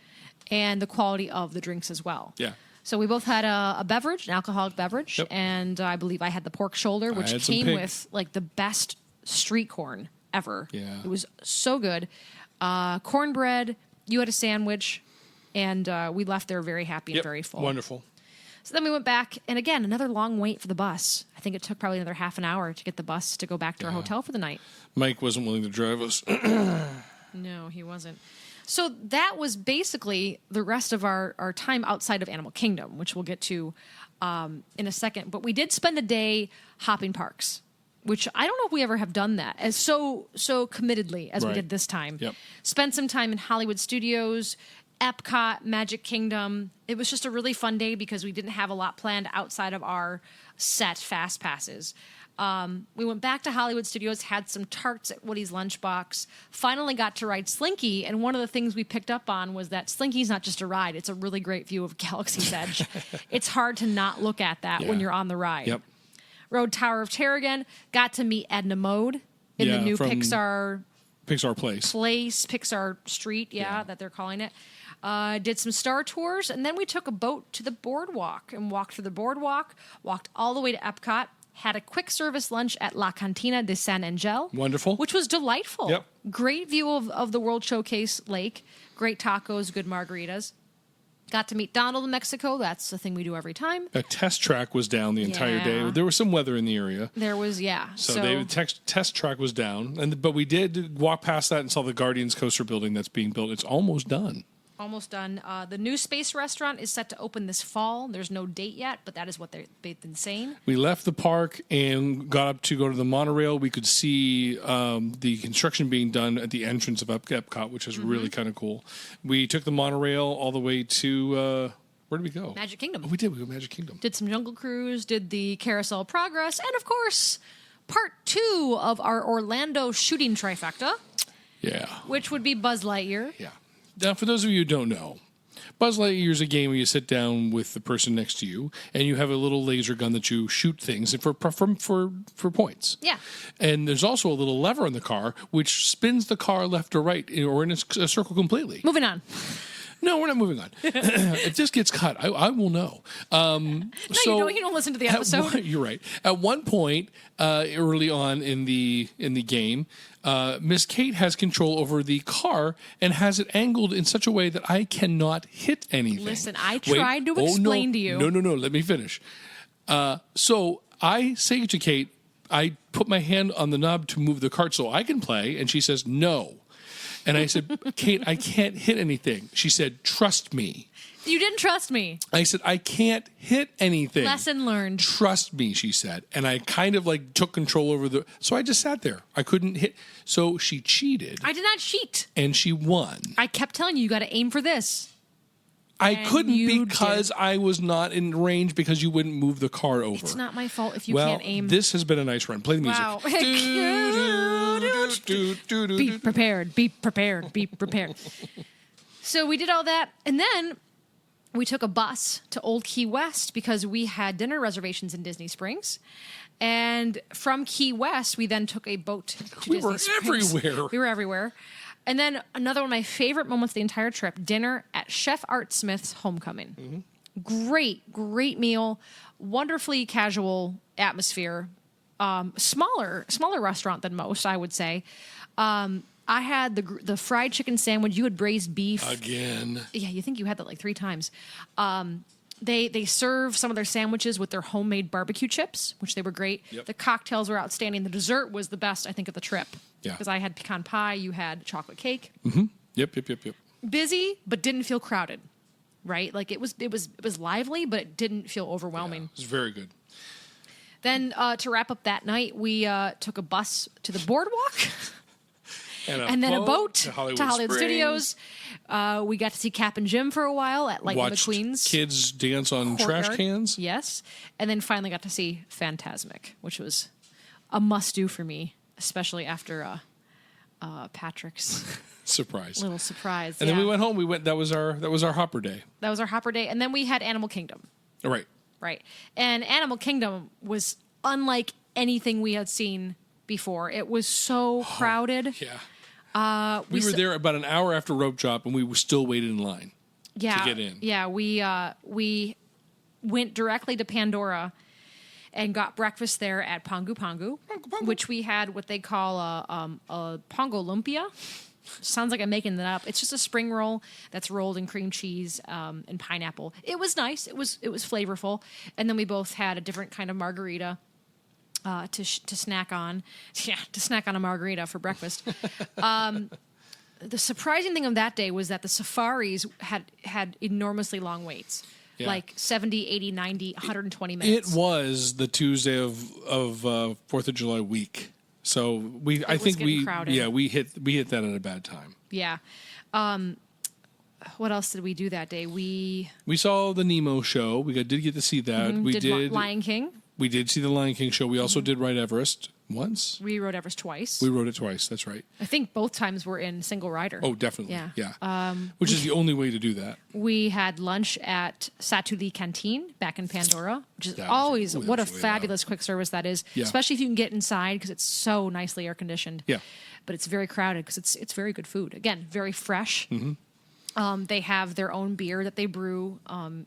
Speaker 1: and the quality of the drinks as well.
Speaker 2: Yeah.
Speaker 1: So we both had a beverage, an alcoholic beverage, and I believe I had the pork shoulder, which came with like the best street corn ever.
Speaker 2: Yeah.
Speaker 1: It was so good. Cornbread. You had a sandwich. And we left there very happy and very full.
Speaker 2: Wonderful.
Speaker 1: So then we went back, and again, another long wait for the bus. I think it took probably another half an hour to get the bus to go back to our hotel for the night.
Speaker 2: Mike wasn't willing to drive us.
Speaker 1: No, he wasn't. So that was basically the rest of our time outside of Animal Kingdom, which we'll get to in a second. But we did spend a day hopping parks, which I don't know if we ever have done that as so committedly as we did this time.
Speaker 2: Yep.
Speaker 1: Spent some time in Hollywood Studios, Epcot, Magic Kingdom. It was just a really fun day because we didn't have a lot planned outside of our set fast passes. We went back to Hollywood Studios, had some tarts at Woody's Lunchbox, finally got to ride Slinky, and one of the things we picked up on was that Slinky's not just a ride, it's a really great view of Galaxy's Edge. It's hard to not look at that when you're on the ride.
Speaker 2: Yep.
Speaker 1: Rode Tower of Terror again, got to meet Edna Mode in the new Pixar
Speaker 2: Place.
Speaker 1: Pixar Street, that they're calling it. Did some Star Tours, and then we took a boat to the boardwalk and walked through the boardwalk, walked all the way to Epcot, had a quick service lunch at La Cantina de San Angel.
Speaker 2: Wonderful.
Speaker 1: Which was delightful.
Speaker 2: Yep.
Speaker 1: Great view of the World Showcase Lake. Great tacos, good margaritas. Got to meet Donald in Mexico. That's the thing we do every time.
Speaker 2: A test track was down the entire day. There was some weather in the area.
Speaker 1: There was,
Speaker 2: So the test track was down, but we did walk past that and saw the Guardians Coaster building that's being built. It's almost done.
Speaker 1: Almost done. The new space restaurant is set to open this fall. There's no date yet, but that is what they've been saying.
Speaker 2: We left the park and got up to go to the monorail. We could see the construction being done at the entrance of Epcot, which is really kind of cool. We took the monorail all the way to Where did we go?
Speaker 1: Magic Kingdom.
Speaker 2: Oh, we did. We went Magic Kingdom.
Speaker 1: Did some Jungle Cruise, did the Carousel of Progress, and of course, part 2 of our Orlando shooting trifecta,
Speaker 2: Yeah.
Speaker 1: which would be Buzz Lightyear.
Speaker 2: Yeah. Now, for those of you who don't know, Buzz Lightyear is a game where you sit down with the person next to you, and you have a little laser gun that you shoot things for points.
Speaker 1: Yeah.
Speaker 2: And there's also a little lever in the car which spins the car left or right or in a circle completely.
Speaker 1: Moving on.
Speaker 2: No, we're not moving on. It just gets cut. I will know.
Speaker 1: No, you don't listen to the episode.
Speaker 2: You're right. At one point, early on in the game, Miss Kate has control over the car and has it angled in such a way that I cannot hit anything.
Speaker 1: Listen, I tried to explain to you.
Speaker 2: No. Let me finish. So I say to Kate, I put my hand on the knob to move the cart so I can play, and she says no. And I said, Kate, I can't hit anything. She said, trust me.
Speaker 1: You didn't trust me.
Speaker 2: I said, I can't hit anything.
Speaker 1: Lesson learned.
Speaker 2: Trust me, she said. And I kind of like took control over so I just sat there. I couldn't hit. So she cheated.
Speaker 1: I did not cheat.
Speaker 2: And she won.
Speaker 1: I kept telling you got to aim for this.
Speaker 2: I
Speaker 1: And
Speaker 2: couldn't
Speaker 1: you
Speaker 2: because
Speaker 1: did.
Speaker 2: I was not in range because you wouldn't move the car over.
Speaker 1: It's not my fault if you
Speaker 2: well,
Speaker 1: can't aim.
Speaker 2: This has been a nice run. Play the music.
Speaker 1: Wow. Be prepared. Be prepared. Be prepared. So we did all that. And then we took a bus to Old Key West because we had dinner reservations in Disney Springs. And from Key West, we then took a boat to Disney Springs.
Speaker 2: Everywhere.
Speaker 1: We were everywhere. And then another one of my favorite moments of the entire trip, dinner at Chef Art Smith's Homecoming. Great meal. Wonderfully casual atmosphere. Smaller restaurant than most, I would say. I had the fried chicken sandwich. You had braised beef.
Speaker 2: Again.
Speaker 1: Yeah, you think you had that like 3 times. They serve some of their sandwiches with their homemade barbecue chips, which they were great.
Speaker 2: Yep.
Speaker 1: The cocktails were outstanding. The dessert was the best, I think, of the trip.
Speaker 2: Yeah.
Speaker 1: Because I had pecan pie, you had chocolate cake.
Speaker 2: Mm-hmm. Yep.
Speaker 1: Busy, but didn't feel crowded, right? Like it was lively, but it didn't feel overwhelming.
Speaker 2: It was very good.
Speaker 1: Then to wrap up that night, we took a bus to the boardwalk. And then a boat to Hollywood Studios. We got to see Cap and Jim for a while at Lightning
Speaker 2: Watched
Speaker 1: McQueen's
Speaker 2: kids dance on
Speaker 1: courtyard.
Speaker 2: trash cans.
Speaker 1: Yes. And then finally got to see Fantasmic, which was a must-do for me, especially after Patrick's
Speaker 2: Surprise.
Speaker 1: little surprise.
Speaker 2: And then we went home. That was our hopper day.
Speaker 1: That was our hopper day. And then we had Animal Kingdom.
Speaker 2: All right.
Speaker 1: Right. And Animal Kingdom was unlike anything we had seen before. It was so crowded.
Speaker 2: Yeah. We were there about an hour after Rope Drop, and we were still waiting in line to get in.
Speaker 1: Yeah, we went directly to Pandora and got breakfast there at Pongu Pongu, which we had what they call a Pongo Lumpia. Sounds like I'm making that up. It's just a spring roll that's rolled in cream cheese and pineapple. It was nice. It was flavorful. And then we both had a different kind of margarita to snack on. Yeah, to snack on a margarita for breakfast. The surprising thing of that day was that the safaris had enormously long waits.
Speaker 2: Yeah.
Speaker 1: Like 70, 80, 90, 120 minutes.
Speaker 2: It was the Tuesday of 4th of July week. So we hit that at a bad time.
Speaker 1: Yeah. What else did we do that day? We
Speaker 2: saw the Nemo show. We did get to see that. We did
Speaker 1: Lion King.
Speaker 2: We did see the Lion King show. We also did ride Everest once.
Speaker 1: We rode Everest twice.
Speaker 2: We rode it twice. That's right.
Speaker 1: I think both times were in single rider.
Speaker 2: Oh, definitely.
Speaker 1: Yeah.
Speaker 2: Which is the only way to do that.
Speaker 1: We had lunch at Satuli Canteen back in Pandora, which is
Speaker 2: That was
Speaker 1: always
Speaker 2: really
Speaker 1: what a
Speaker 2: loud.
Speaker 1: fabulous quick service that is.
Speaker 2: Yeah.
Speaker 1: Especially if you can get inside because it's so nicely air conditioned.
Speaker 2: Yeah.
Speaker 1: But it's very crowded because it's very good food. Again, very fresh.
Speaker 2: Mm-hmm.
Speaker 1: They have their own beer that they brew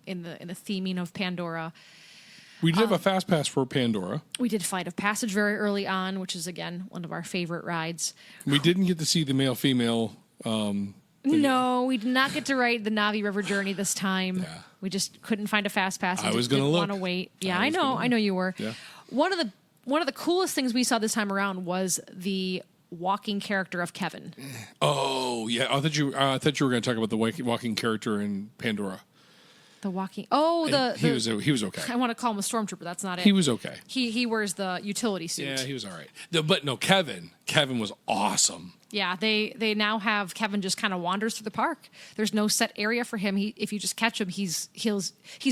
Speaker 1: in the theming of Pandora.
Speaker 2: We did have a fast pass for Pandora.
Speaker 1: We did Flight of Passage very early on, which is again one of our favorite rides.
Speaker 2: We didn't get to see the male-female.
Speaker 1: No, we did not get to ride the Navi River Journey this time.
Speaker 2: Yeah.
Speaker 1: We just couldn't find a fast pass.
Speaker 2: I was gonna
Speaker 1: didn't
Speaker 2: look.
Speaker 1: want to wait. Yeah,
Speaker 2: I was gonna
Speaker 1: I know you were.
Speaker 2: Yeah.
Speaker 1: One of the coolest things we saw this time around was the walking character of Kevin.
Speaker 2: Oh yeah, I thought you were going to talk about the walking character in Pandora.
Speaker 1: The walking. Oh,
Speaker 2: he was okay.
Speaker 1: I want to call him a stormtrooper. That's not it.
Speaker 2: He was okay.
Speaker 1: He wears the utility suit.
Speaker 2: Yeah, he was all right. But no, Kevin was awesome.
Speaker 1: Yeah, they now have Kevin just kind of wanders through the park. There's no set area for him. If you just catch him, he's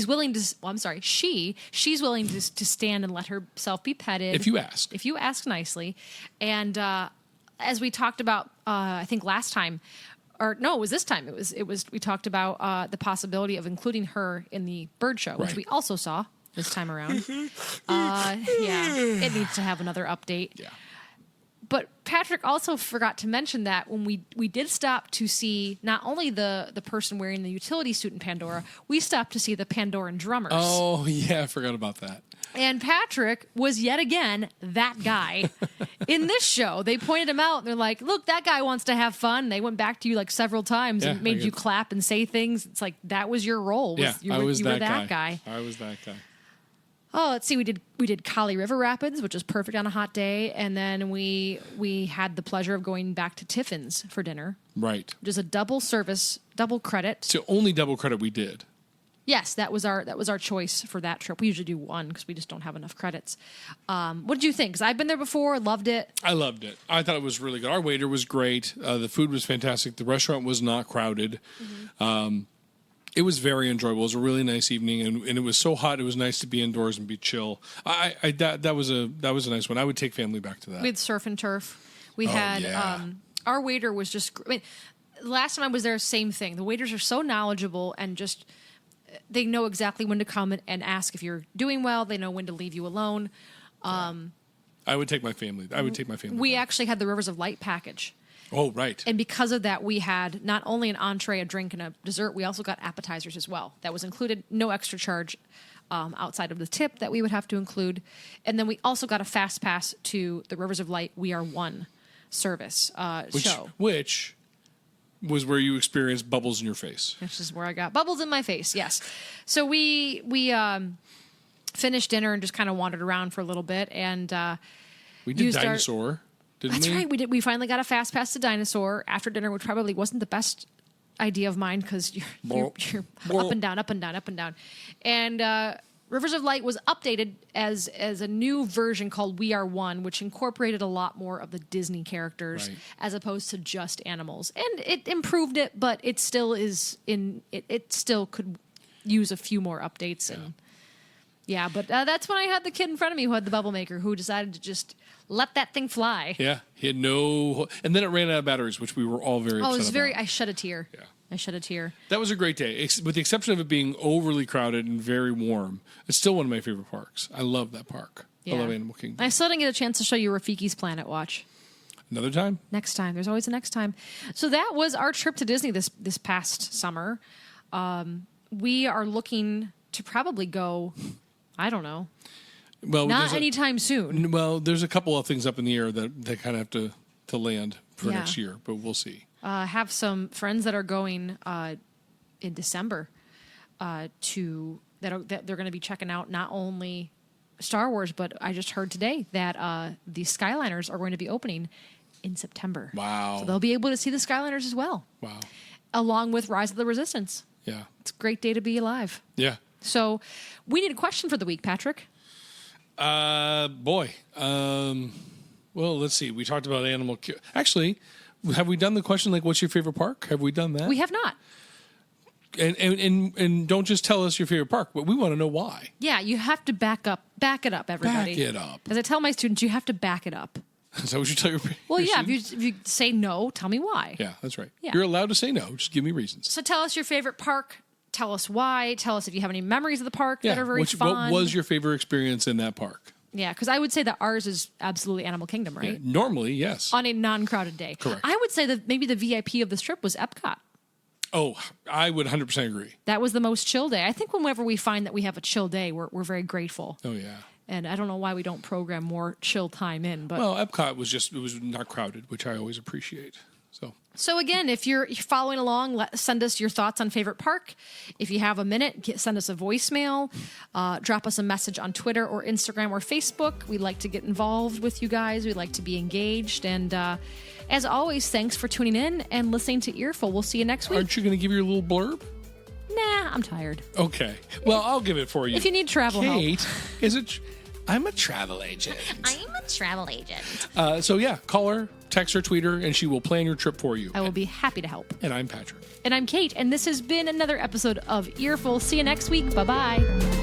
Speaker 1: willing to. Well, I'm sorry, she's willing to stand and let herself be petted
Speaker 2: If you ask.
Speaker 1: If you ask nicely, and as we talked about, I think last time. Or no, it was this time. It was. We talked about the possibility of including her in the bird show, which
Speaker 2: Right.
Speaker 1: we also saw this time around. Yeah, it needs to have another update.
Speaker 2: Yeah.
Speaker 1: But Patrick also forgot to mention that when we did stop to see not only the person wearing the utility suit in Pandora, we stopped to see the Pandoran drummers.
Speaker 2: Oh yeah, I forgot about that.
Speaker 1: And Patrick was yet again that guy. In this show, they pointed him out. And they're like, look, that guy wants to have fun. They went back to you like several times and made you clap and say things. It's like that was your role.
Speaker 2: I was
Speaker 1: you were
Speaker 2: that
Speaker 1: guy.
Speaker 2: I was that guy.
Speaker 1: Oh, let's see. We did Kali River Rapids, which was perfect on a hot day. And then we had the pleasure of going back to Tiffin's for dinner.
Speaker 2: Right.
Speaker 1: Which is a double service, double credit.
Speaker 2: It's the only double credit we did.
Speaker 1: Yes, that was our choice for that trip. We usually do one because we just don't have enough credits. What did you think? Because I've been there before, loved it.
Speaker 2: I loved it. I thought it was really good. Our waiter was great. The food was fantastic. The restaurant was not crowded. Mm-hmm. It was very enjoyable. It was a really nice evening, and it was so hot. It was nice to be indoors and be chill. That was a nice one. I would take family back to that.
Speaker 1: We had surf and turf. We had our waiter was just. I mean, last time I was there, same thing. The waiters are so knowledgeable and just. They know exactly when to come and ask if you're doing well. They know when to leave you alone.
Speaker 2: I would take my family.
Speaker 1: We
Speaker 2: back.
Speaker 1: actually had the Rivers of Light package.
Speaker 2: Oh, right.
Speaker 1: And because of that, we had not only an entree, a drink, and a dessert, we also got appetizers as well. That was included, no extra charge outside of the tip that we would have to include. And then we also got a fast pass to the Rivers of Light We Are One service show.
Speaker 2: Which was where you experienced bubbles in your face.
Speaker 1: Which is where I got bubbles in my face, yes. So we finished dinner and just kind of wandered around for a little bit. And
Speaker 2: we did Dinosaur, didn't we?
Speaker 1: That's right, we did. We finally got a fast pass to Dinosaur after dinner, which probably wasn't the best idea of mine because you're up and down, up and down, up and down. And Rivers of Light was updated as a new version called We Are One, which incorporated a lot more of the Disney characters as opposed to just animals. And it improved it, but it still is it still could use a few more updates. And but that's when I had the kid in front of me who had the bubble maker who decided to just let that thing fly.
Speaker 2: Yeah, he had no, and then it ran out of batteries, which we were all very upset about.
Speaker 1: I shed a tear.
Speaker 2: Yeah.
Speaker 1: I shed a tear.
Speaker 2: That was a great day, with the exception of it being overly crowded and very warm. It's still one of my favorite parks. I love that park.
Speaker 1: Yeah.
Speaker 2: I love Animal Kingdom.
Speaker 1: I still didn't get a chance to show you Rafiki's Planet Watch.
Speaker 2: Another time?
Speaker 1: Next time. There's always a next time. So that was our trip to Disney this past summer. We are looking to probably go, I don't know, not anytime soon.
Speaker 2: Well, there's a couple of things up in the air that kind of have to land for next year, but we'll see.
Speaker 1: Have some friends that are going in December that they're going to be checking out not only Star Wars, but I just heard today that the Skyliners are going to be opening in September.
Speaker 2: Wow.
Speaker 1: So they'll be able to see the Skyliners as well.
Speaker 2: Wow.
Speaker 1: Along with Rise of the Resistance.
Speaker 2: Yeah.
Speaker 1: It's a great day to be alive.
Speaker 2: Yeah.
Speaker 1: So we need a question for the week, Patrick.
Speaker 2: Well, let's see. We talked about Actually, have we done the question, like, what's your favorite park? Have we done that?
Speaker 1: We have not.
Speaker 2: And don't just tell us your favorite park, but we want to know why.
Speaker 1: Yeah, you have to back it up, everybody.
Speaker 2: Back it up.
Speaker 1: As I tell my students, you have to back it up.
Speaker 2: Is that what you tell your
Speaker 1: Well, yeah,
Speaker 2: students?
Speaker 1: if you say no, tell me why.
Speaker 2: Yeah, that's right.
Speaker 1: Yeah.
Speaker 2: You're allowed to say no. Just give me reasons.
Speaker 1: So tell us your favorite park. Tell us why. Tell us if you have any memories of the park that are very fun.
Speaker 2: What was your favorite experience in that park?
Speaker 1: Yeah, because I would say that ours is absolutely Animal Kingdom, right?
Speaker 2: Yeah, normally, yes.
Speaker 1: On a non-crowded day.
Speaker 2: Correct.
Speaker 1: I would say that maybe the VIP of this trip was Epcot.
Speaker 2: Oh, I would 100% agree.
Speaker 1: That was the most chill day. I think whenever we find that we have a chill day, we're very grateful.
Speaker 2: Oh, yeah.
Speaker 1: And I don't know why we don't program more chill time in. But
Speaker 2: well, Epcot was not crowded, which I always appreciate.
Speaker 1: So again, if you're following along, send us your thoughts on favorite park. If you have a minute, send us a voicemail. Drop us a message on Twitter or Instagram or Facebook. We'd like to get involved with you guys. We'd like to be engaged. And as always, thanks for tuning in and listening to Earful. We'll see you next week.
Speaker 2: Aren't you going to give your little blurb?
Speaker 1: Nah, I'm tired.
Speaker 2: Okay. Well, I'll give it for you.
Speaker 1: If you need travel help.
Speaker 2: Kate, is it? I'm a travel agent.
Speaker 6: I'm a travel agent.
Speaker 2: So yeah, call her, text her, tweet her, and she will plan your trip for you.
Speaker 1: I will be happy to help.
Speaker 2: And I'm Patrick.
Speaker 1: And I'm Kate, and this has been another episode of Earful. See you next week. Bye-bye.